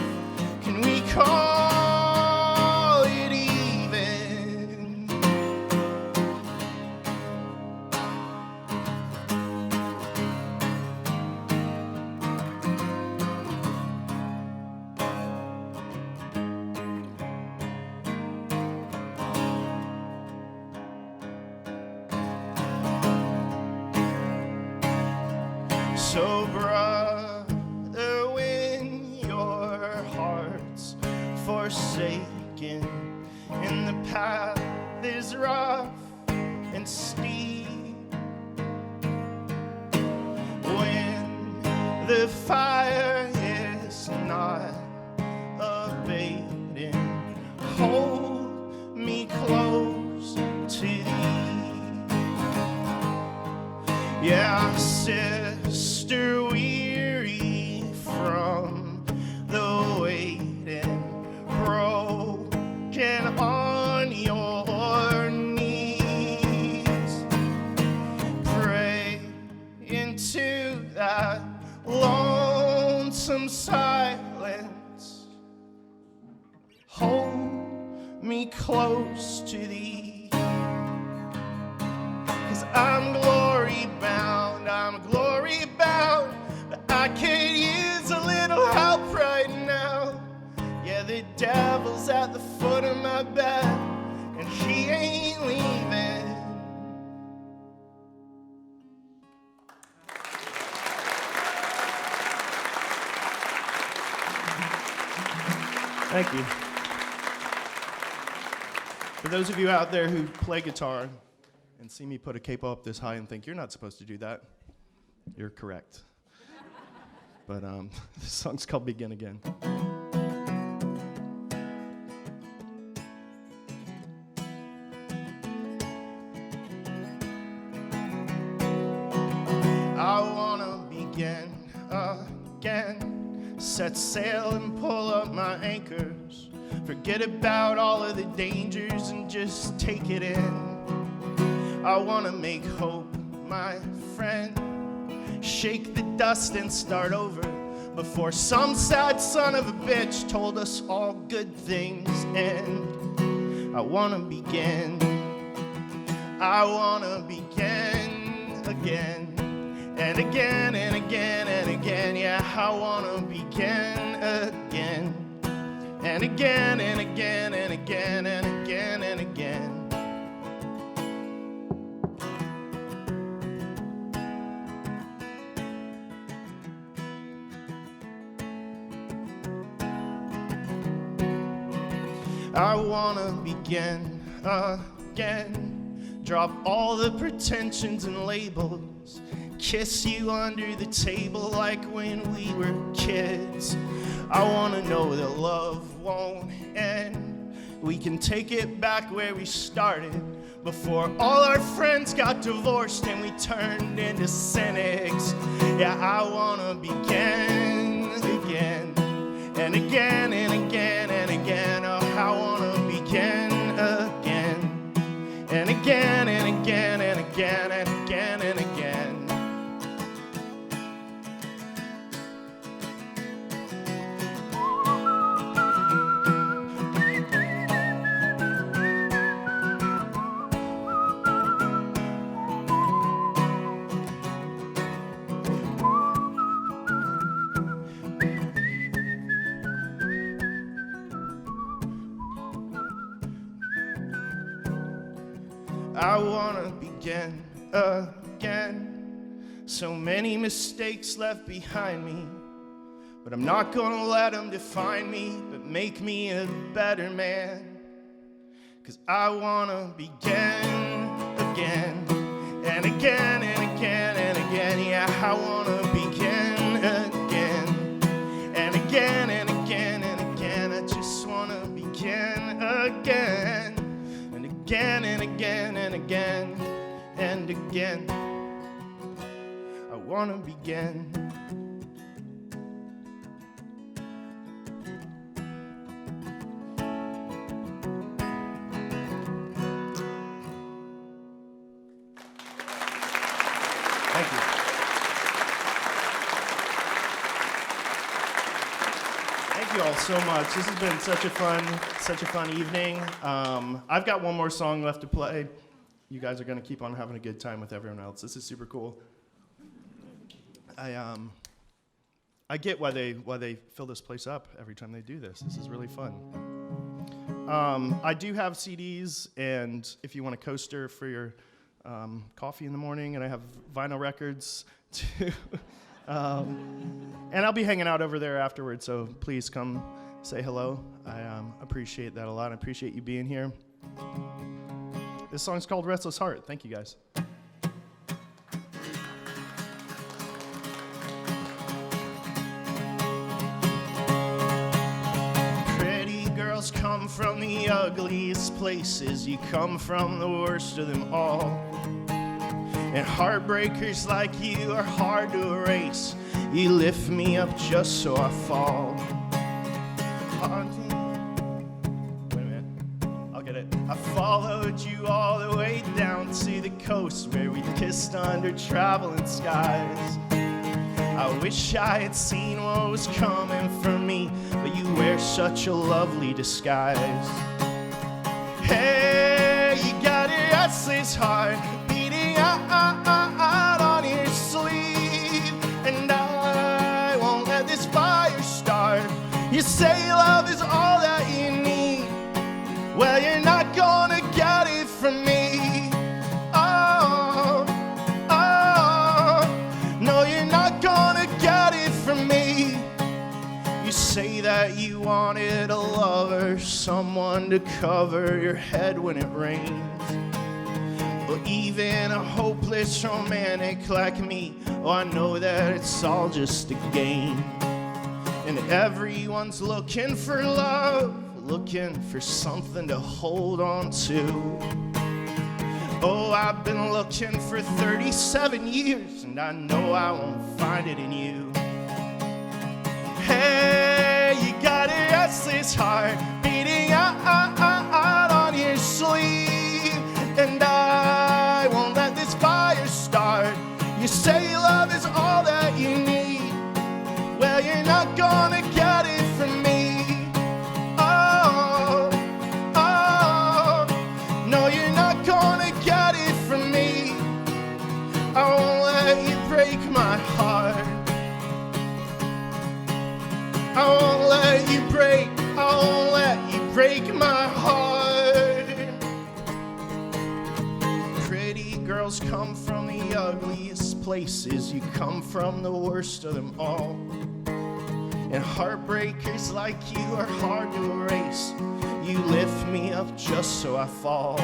can we call it even? So brother, when your heart's forsaken and the path is rough and steep, when the fire is not abating, hold me close to thee. Yeah, sister, weary from the waiting, broken on your knees. Pray into that lonesome silence. Hold me close to thee. 'Cause I'm glory bound, but I could use a little help right now. Yeah, the devil's at the foot of my bed, and he ain't leaving. Thank you. For those of you out there who play guitar and see me put a capo up this high and think you're not supposed to do that, you're correct. But this song's called Begin Again. I wanna begin again, set sail and pull up my anchors, forget about all of the dangers and just take it in. I wanna make hope my friend, shake the dust and start over before some sad son of a bitch told us all good things end. I wanna begin again, And again and again and again, yeah, I wanna begin again. And again and again and again and again and again. I wanna begin again. Drop all the pretensions and labels. Kiss you under the table like when we were kids. I wanna know that love won't end. We can take it back where we started, before all our friends got divorced and we turned into cynics. Yeah, I wanna begin again and again and again and again. Oh, I wanna begin again and again and again and again and again and again. I wanna begin again. So many mistakes left behind me, but I'm not gonna let them define me, but make me a better man. 'Cause I wanna begin again and again and again and again. Yeah, I wanna begin again and again and again and again. I just wanna begin again. Again and again and again and again. I wanna begin. Thank you. Thank you all so much. This has been such a fun evening. I've got one more song left to play. You guys are gonna keep on having a good time with everyone else. This is super cool. I get why they fill this place up every time they do this. This is really fun. I do have CDs, and if you want a coaster for your coffee in the morning, and I have vinyl records too. And I'll be hanging out over there afterwards, so please come say hello. I appreciate that a lot. I appreciate you being here. This song's called Restless Heart. Thank you, guys. Pretty girls come from the ugliest places. You come from the worst of them all. And heartbreakers like you are hard to erase. You lift me up just so I fall. Wait a minute, I'll get it. I followed you all the way down to the coast where we kissed under traveling skies. I wish I had seen what was coming for me, but you wear such a lovely disguise. Hey, you got a restless heart beating out on your sleeve, and I won't let this fire start. You say love is all that you need. Well, you're not gonna get it from me. Oh, no, you're not gonna get it from me. You say that you wanted a lover, someone to cover your head when it rains. Well, even a hopeless romantic like me, oh, I know that it's all just a game. And everyone's looking for love, looking for something to hold on to. Oh, I've been looking for 37 years, and I know I won't find it in you. Hey, you got a restless heart beating out on your sleeve, and I won't let this fire start. You say love is all that you need. Well, you're not gonna get it from me. Oh, no, you're not gonna get it from me. I won't let you break my girls come from the ugliest places. You come from the worst of them all. And heartbreakers like you are hard to erase. You lift me up just so I fall.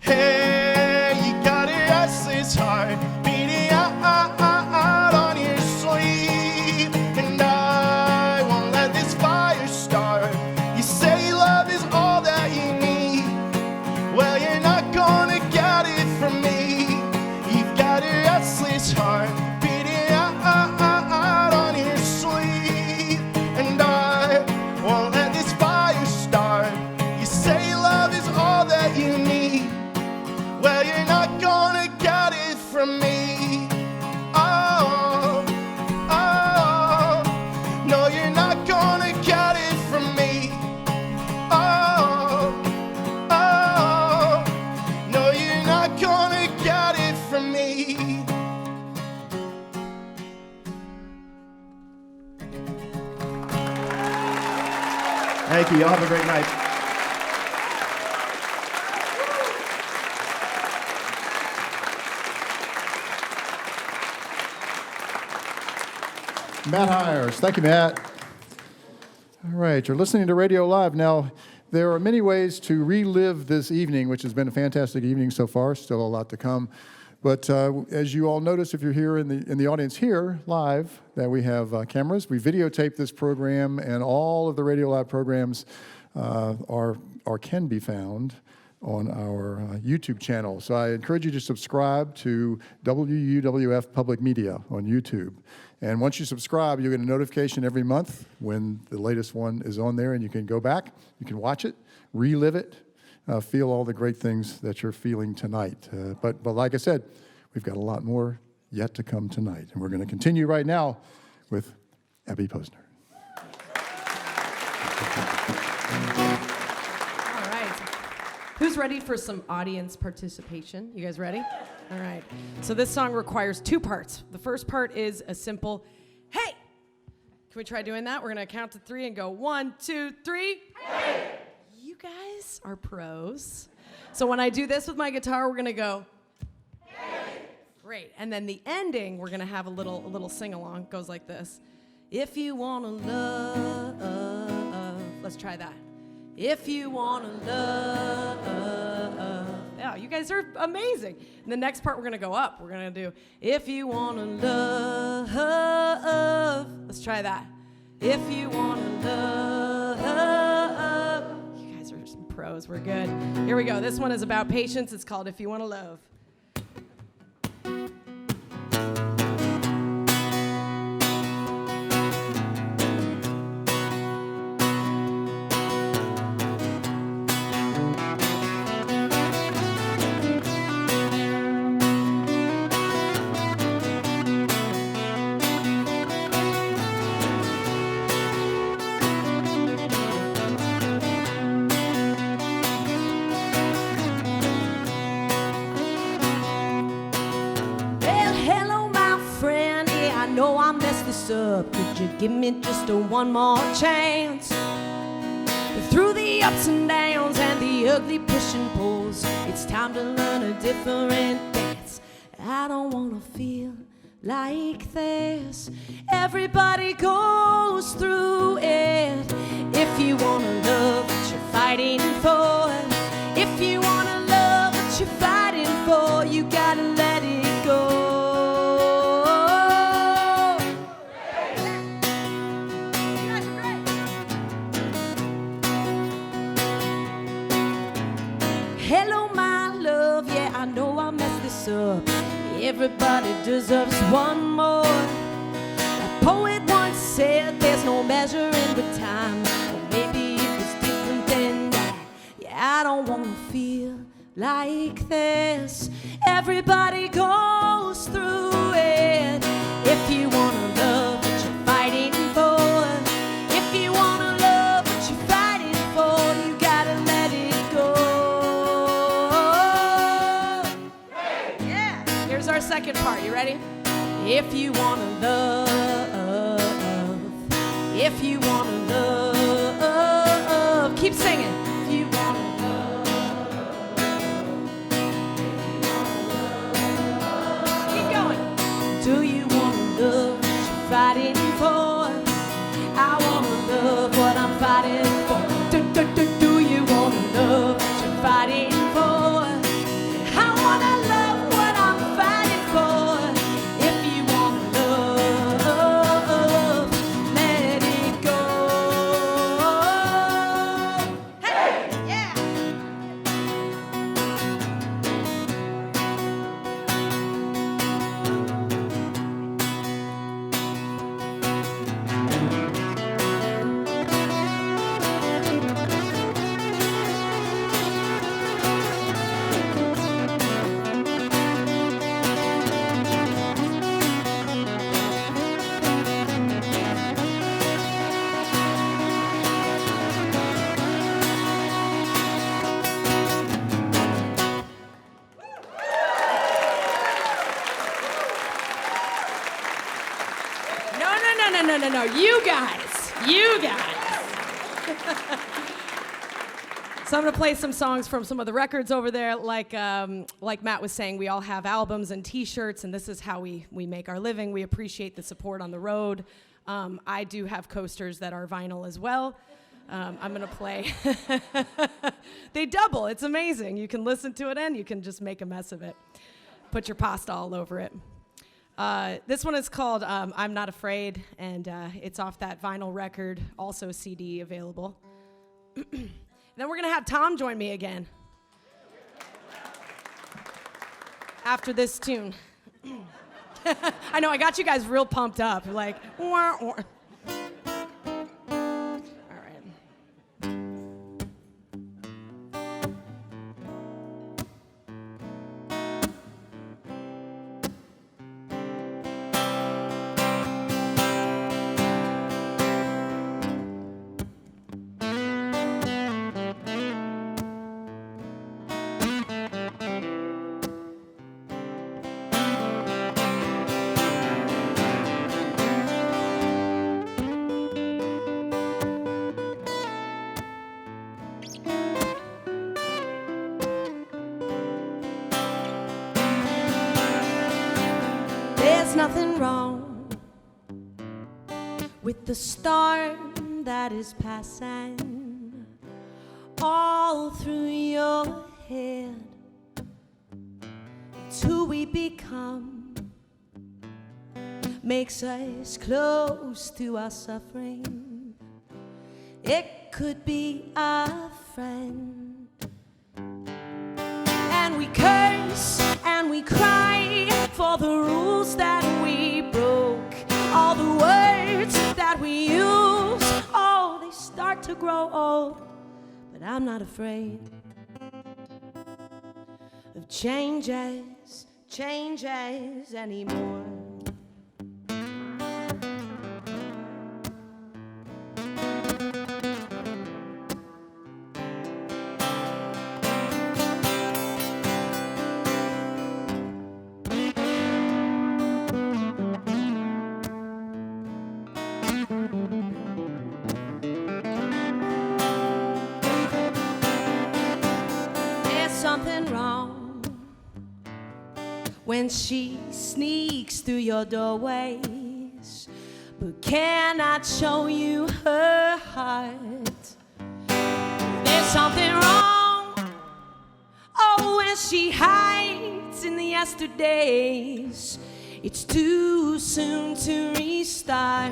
Hey, you got a restless heart beating out on your sleeve. And I won't let this fire start. You say love is all that you need. Well, you're not gonna get it from me. You've got a restless heart beating out on your sleeve. And I won't let this fire start. You say love is all that you need. Well, you're not gonna get it from me. Oh, oh, no, you're not gonna get it from me. Oh, oh, no, you're not gonna get it from me. Thank you. Y'all have a great night. Matt Hires. Thank you, Matt. All right, you're listening to Radio Live. Now, there are many ways to relive this evening, which has been a fantastic evening so far. Still a lot to come. But as you all notice, if you're here in the audience here live, that we have cameras. We videotape this program, and all of the Radio Live programs can be found on our YouTube channel. So I encourage you to subscribe to WUWF Public Media on YouTube. And once you subscribe, you'll get a notification every month when the latest one is on there, and you can go back, you can watch it, relive it, feel all the great things that you're feeling tonight. But like I said, we've got a lot more yet to come tonight. And we're going to continue right now with Abby Posner. All right. Who's ready for some audience participation? You guys ready? All right. So this song requires two parts. The first part is a simple, hey! Can we try doing that? We're going to count to 3 and go 1, 2, 3. Hey! You guys are pros. So when I do this with my guitar, we're going to go, hey! Great. And then the ending, we're going to have a little sing-along. It goes like this. If you want to love, let's try that. If you want to love, yeah, you guys are amazing. And the next part, we're going to go up. We're going to do, if you want to love, let's try that. If you want to love, you guys are some pros. We're good. Here we go. This one is about patience. It's called If You Want to Love. Up. Could you give me just one more chance? Through the ups and downs and the ugly push and pulls, it's time to learn a different dance. I don't want to feel like this. Everybody goes through it. If you want to love what you're fighting for, if you want to love what you're fighting for, you gotta let it go. Hello, my love, yeah, I know I messed this up. Everybody deserves one more. A poet once said there's no measuring the time. Or maybe it was different than that. Yeah, I don't want to feel like this. Everybody goes through it. If you want to love what you're fighting for, if you want to love what you're fighting for, you gotta let it go. Here's our second part. You ready? If you want to love, if you want to love, keep singing. If you want to love, if you want to No. You guys. So I'm gonna play some songs from some of the records over there. Like Matt was saying, we all have albums and T-shirts, and this is how we make our living. We appreciate the support on the road. I do have coasters that are vinyl as well. I'm gonna play. They double. It's amazing. You can listen to it and you can just make a mess of it. Put your pasta all over it. This one is called I'm Not Afraid, and it's off that vinyl record, also CD available. Then we're going to have Tom join me again after this tune. I know, I got you guys real pumped up. Like, wah, wah. All right. There's nothing wrong with the storm that is passing all through your head. It's who we become, makes us close to our suffering. It could be a friend. And we curse and we cry for the rules that we broke. All the words that we use, oh, they start to grow old. But I'm not afraid of changes anymore. Something wrong when she sneaks through your doorways but cannot show you her heart. There's something wrong, oh, when she hides in the yesterdays. It's too soon to restart.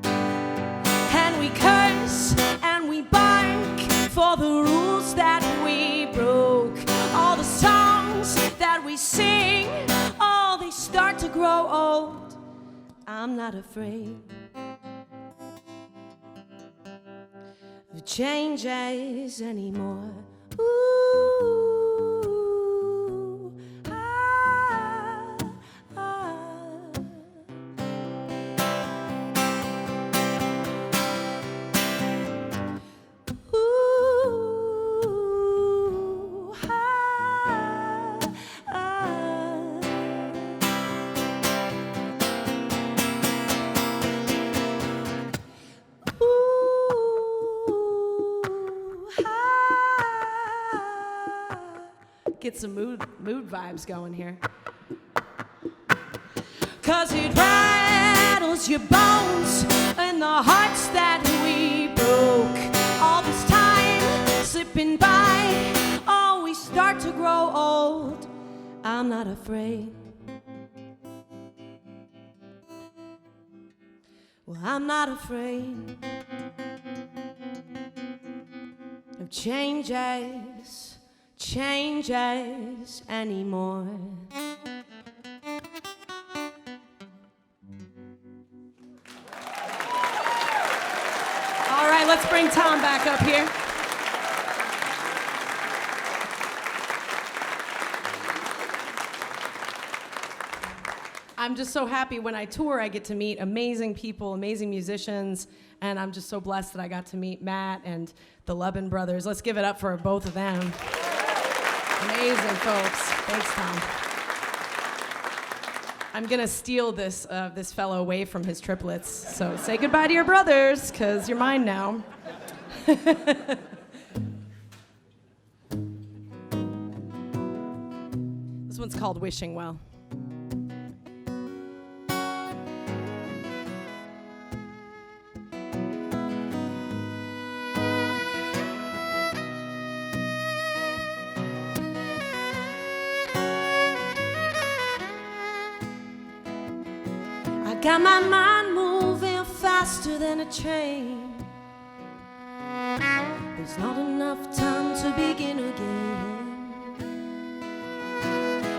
And we curse and we bark for the rules that we broke. All the songs that we sing, oh, they start to grow old. I'm not afraid of changes anymore. Ooh, ah, ah. Get some mood vibes going here. 'Cause it rattles your bones and the hearts that we broke. All this time slipping by, oh, we start to grow old. I'm not afraid. Well, I'm not afraid of changes anymore. All right, let's bring Tom back up here. I'm just so happy when I tour, I get to meet amazing people, amazing musicians, and I'm just so blessed that I got to meet Matt and the Lubben brothers. Let's give it up for both of them. Amazing folks. Thanks, Tom. I'm gonna steal this fellow away from his triplets. So say goodbye to your brothers, cause you're mine now. This one's called Wishing Well. Got my mind moving faster than a train. There's not enough time to begin again.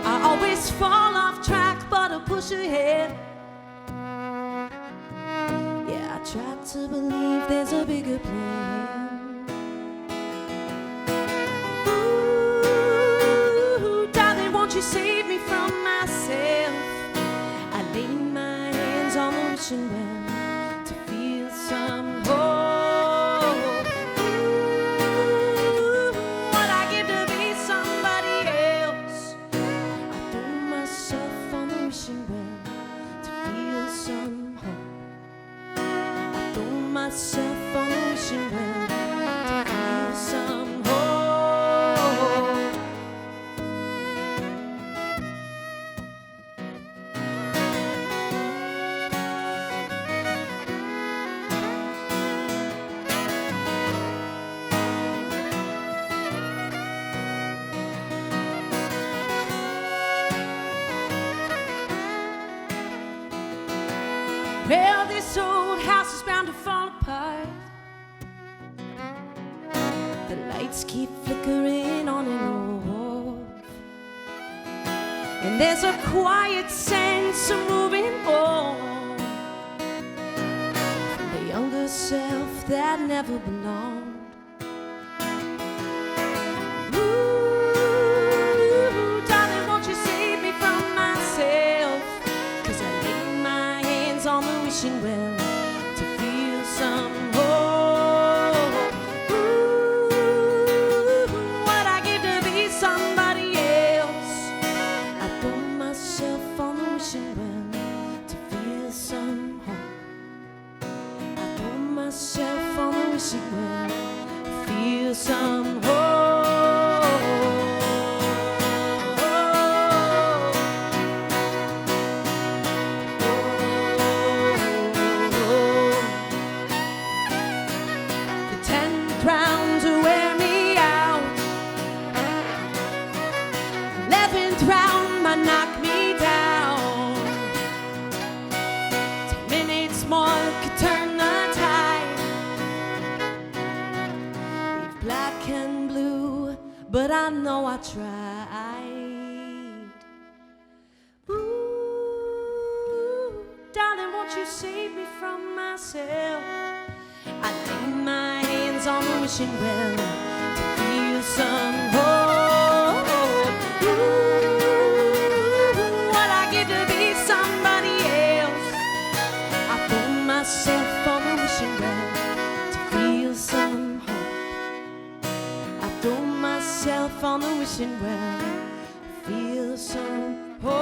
I always fall off track, but I push ahead. Yeah, I try to believe there's a bigger plan. Ooh, darling, won't you save me from myself? I lay my on the wishing well to feel some hope. Ooh, what I give to be somebody else. I throw myself on the wishing well to feel some hope. I throw myself on the wishing well to feel some hope. Well, this old house is bound to fall apart. The lights keep flickering on and off, and there's a quiet sense of moving on from the younger self that never belonged. Ooh, darling, won't you save me from myself? 'Cause I lay my hands on the wishing well to feel some hope. Ooh, what I give to be somebody else. I throw myself on the wishing well to feel some hope. I throw myself on the wishing well to feel some hope. Knock me down. 10 minutes more could turn the tide. Leave black and blue, but I know I tried. Ooh, darling, won't you save me from myself? I lay my hands on the wishing well to feel some hope. Ooh, myself on the wishing well to feel some hope. I throw myself on the wishing well to feel some hope.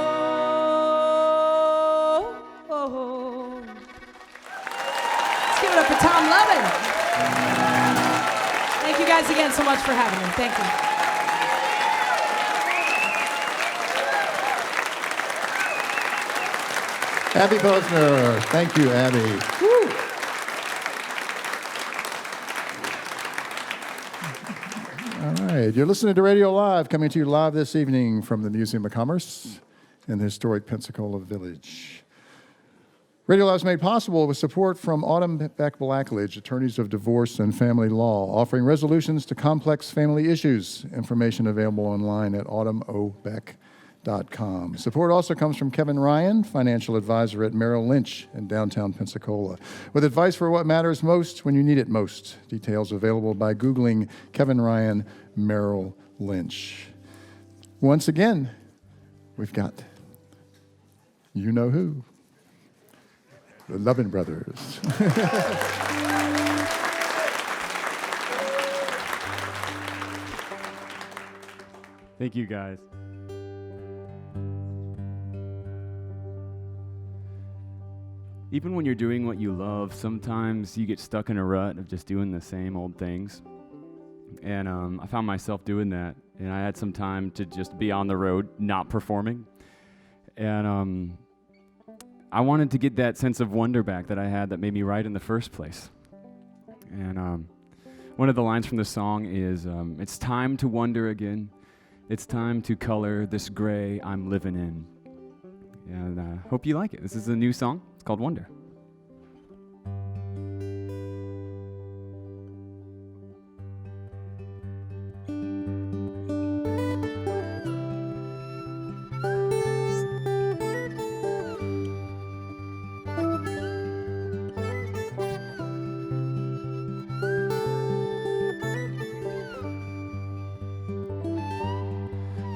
Let's give it up for Tom Lubben. Thank you guys again so much for having me. Thank you. Abby Posner. Thank you, Abby. Woo. All right, you're listening to Radio Live, coming to you live this evening from the Museum of Commerce in the historic Pensacola Village. Radio Live is made possible with support from Autumn Beck Blackledge, attorneys of divorce and family law, offering resolutions to complex family issues. Information available online at autumnobeck.com. Support also comes from Kevin Ryan, financial advisor at Merrill Lynch in downtown Pensacola, with advice for what matters most when you need it most. Details available by Googling Kevin Ryan, Merrill Lynch. Once again, we've got you know who, the Lubben brothers. Thank you, guys. even when you're doing what you love, sometimes you get stuck in a rut of just doing the same old things. And I found myself doing that, and I had some time to just be on the road, not performing. And I wanted to get that sense of wonder back that I had that made me write in the first place. And one of the lines from the song is, it's time to wonder again. It's time to color this gray I'm living in. And I hope you like it. This is a new song. It's called Wonder.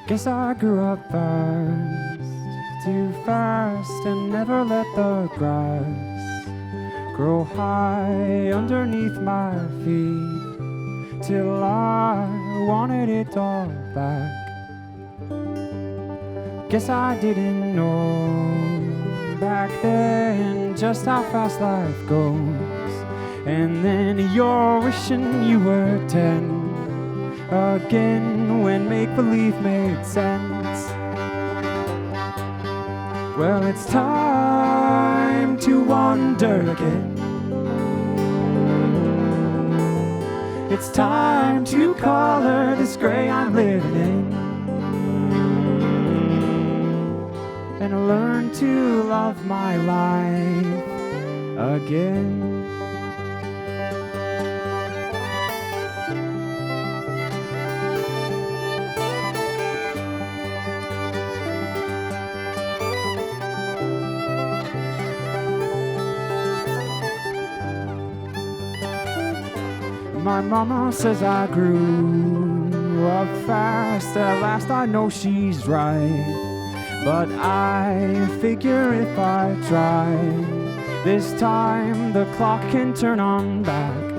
Guess I grew up fast, too fast, and never let the grass grow high underneath my feet till I wanted it all back. Guess I didn't know back then just how fast life goes, and then you're wishing you were 10 again when make-believe made sense. Well, it's time to wonder again. It's time to color this gray I'm living in, and learn to love my life again. My mama says I grew up fast. At last I know she's right, but I figure if I try, this time the clock can turn on back.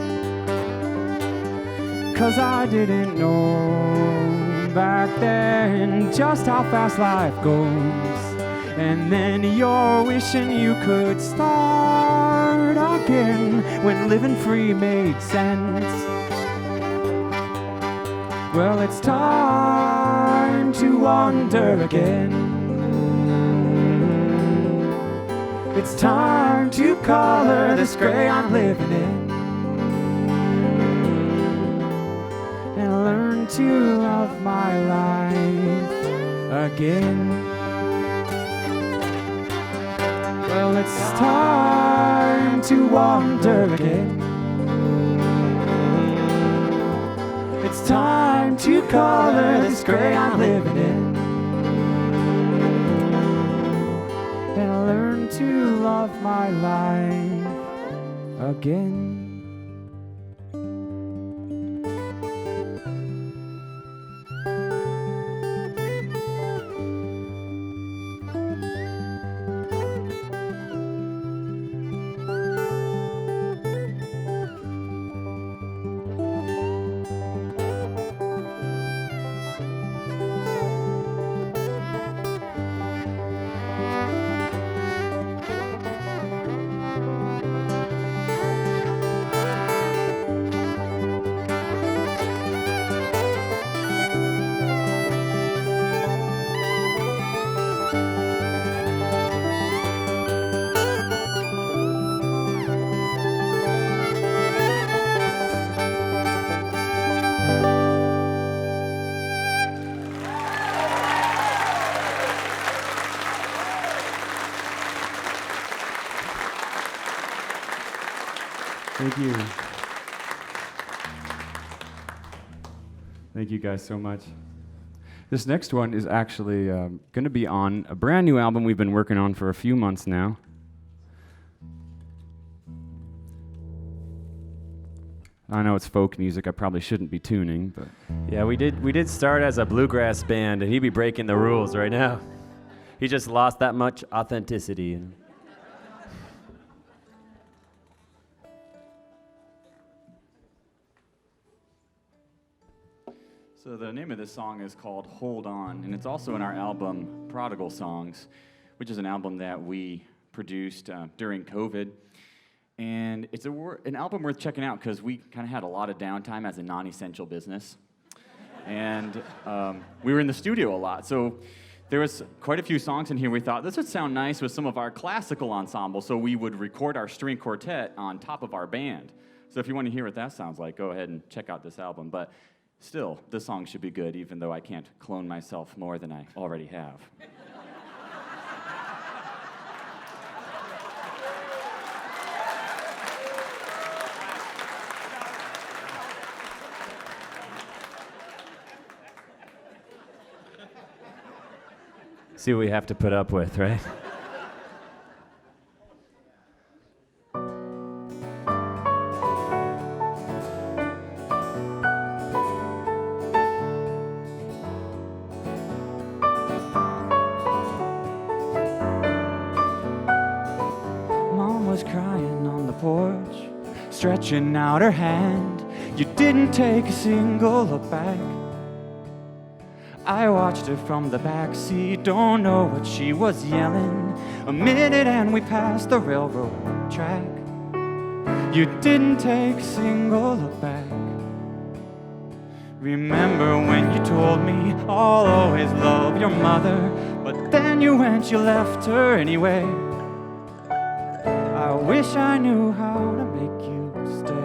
'Cause I didn't know back then just how fast life goes, and then you're wishing you could start again when living free made sense. Well, it's time to wonder again. It's time to color this gray I'm living in, and learn to love my life again. Well, it's time to wonder again. It's time to color this gray I'm living in, and learn to love my life again. Thank you. Thank you guys so much. This next one is actually going to be on a brand new album we've been working on for a few months now. I know it's folk music. I probably shouldn't be tuning, but Yeah, we did start as a bluegrass band, and he'd be breaking the rules right now. He just lost that much authenticity. So the name of this song is called Hold On, and it's also in our album Prodigal Songs, which is an album that we produced during COVID. And it's an album worth checking out because we kind of had a lot of downtime as a non-essential business. And we were in the studio a lot. So there was quite a few songs in here we thought this would sound nice with some of our classical ensemble. So we would record our string quartet on top of our band. So if you want to hear what that sounds like, go ahead and check out this album. But still, this song should be good, even though I can't clone myself more than I already have. See what we have to put up with, right? Mom was crying on the porch, stretching out her hand. You didn't take a single look back. I watched her from the back seat, don't know what she was yelling. A minute and we passed the railroad track. You didn't take a single look back. Remember when you told me I'll always love your mother, but then you went, you left her anyway. I wish I knew how to make you stay.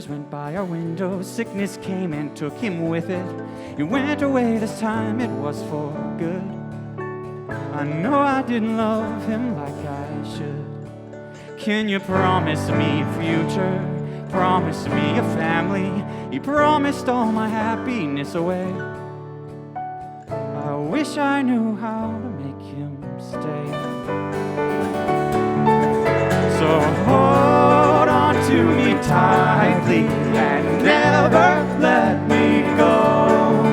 Went by our window, sickness came and took him with it. He went away this time, it was for good. I know I didn't love him like I should. Can you promise me a future? Promise me a family? He promised all my happiness away. I wish I knew how to make him stay. So hold on to me tightly and never let me go.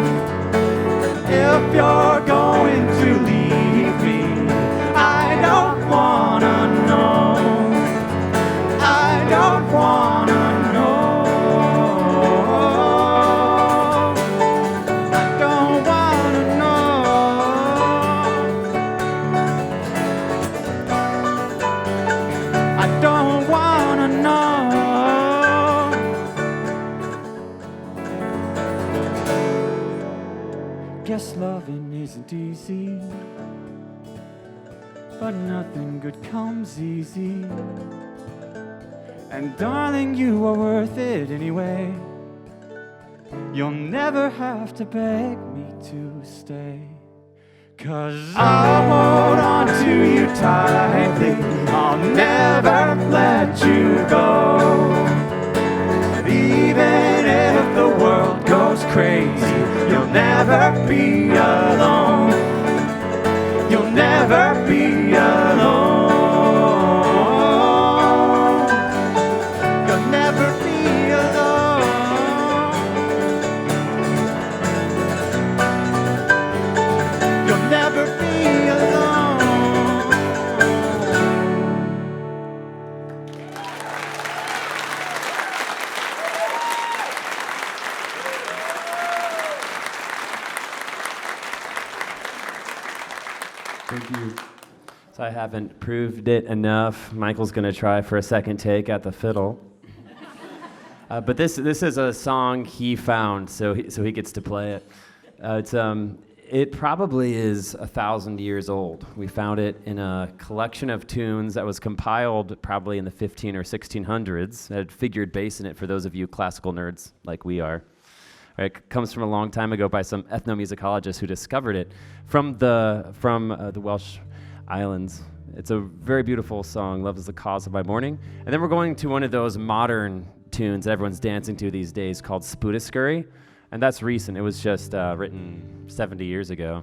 If you're going to leave me, I don't wanna know. I don't wanna know. I don't wanna know. I don't wanna know. Guess loving isn't easy, but nothing good comes easy. And darling, you are worth it anyway. You'll never have to beg me to stay. 'Cause I'll hold on to you tightly, I'll never let you go. Even if the world goes crazy, you'll never be alone. You'll never be alone. You'll never be alone. You'll never be alone. Thank you. So I haven't proved it enough. Michael's going to try for a second take at the fiddle. But this is a song he found, so he gets to play it. It probably is 1,000 years old. We found it in a collection of tunes that was compiled probably in the 15 or 1600s. It had figured bass in it for those of you classical nerds like we are. It comes from a long time ago by some ethnomusicologists who discovered it from the Welsh Islands. It's a very beautiful song, Love is the Cause of My Mourning. And then we're going to one of those modern tunes everyone's dancing to these days called Spootiscurry, and that's recent. It was just written 70 years ago.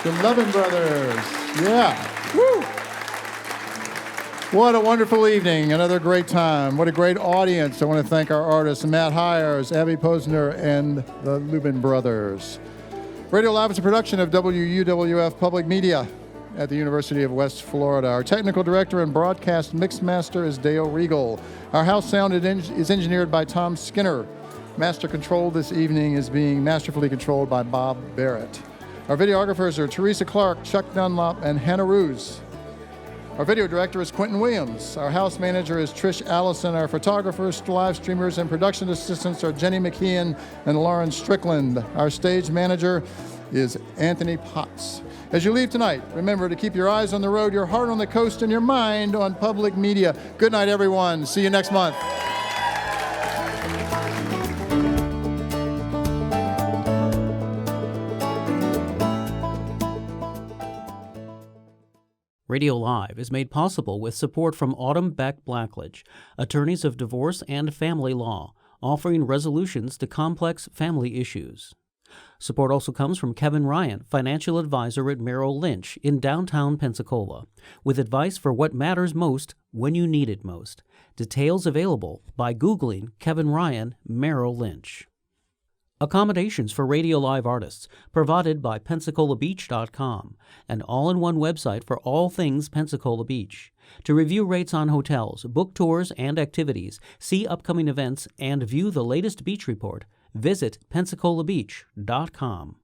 The Lubben brothers. Yeah. Woo! What a wonderful evening. Another great time. What a great audience. I want to thank our artists, Matt Hires, Abby Posner, and the Lubben brothers. Radio Live is a production of WUWF Public Media at the University of West Florida. Our technical director and broadcast mix master is Dale Regal. Our house sound is engineered by Tom Skinner. Master control this evening is being masterfully controlled by Bob Barrett. Our videographers are Teresa Clark, Chuck Dunlop, and Hannah Ruse. Our video director is Quentin Williams. Our house manager is Trish Allison. Our photographers, live streamers, and production assistants are Jenny McKeon and Lauren Strickland. Our stage manager is Anthony Potts. As you leave tonight, remember to keep your eyes on the road, your heart on the coast, and your mind on public media. Good night, everyone. See you next month. Radio Live is made possible with support from Autumn Beck Blackledge, attorneys of divorce and family law, offering resolutions to complex family issues. Support also comes from Kevin Ryan, financial advisor at Merrill Lynch in downtown Pensacola, with advice for what matters most when you need it most. Details available by Googling Kevin Ryan, Merrill Lynch. Accommodations for Radio Live artists provided by PensacolaBeach.com, an all-in-one website for all things Pensacola Beach. To review rates on hotels, book tours and activities, see upcoming events, and view the latest beach report, visit PensacolaBeach.com.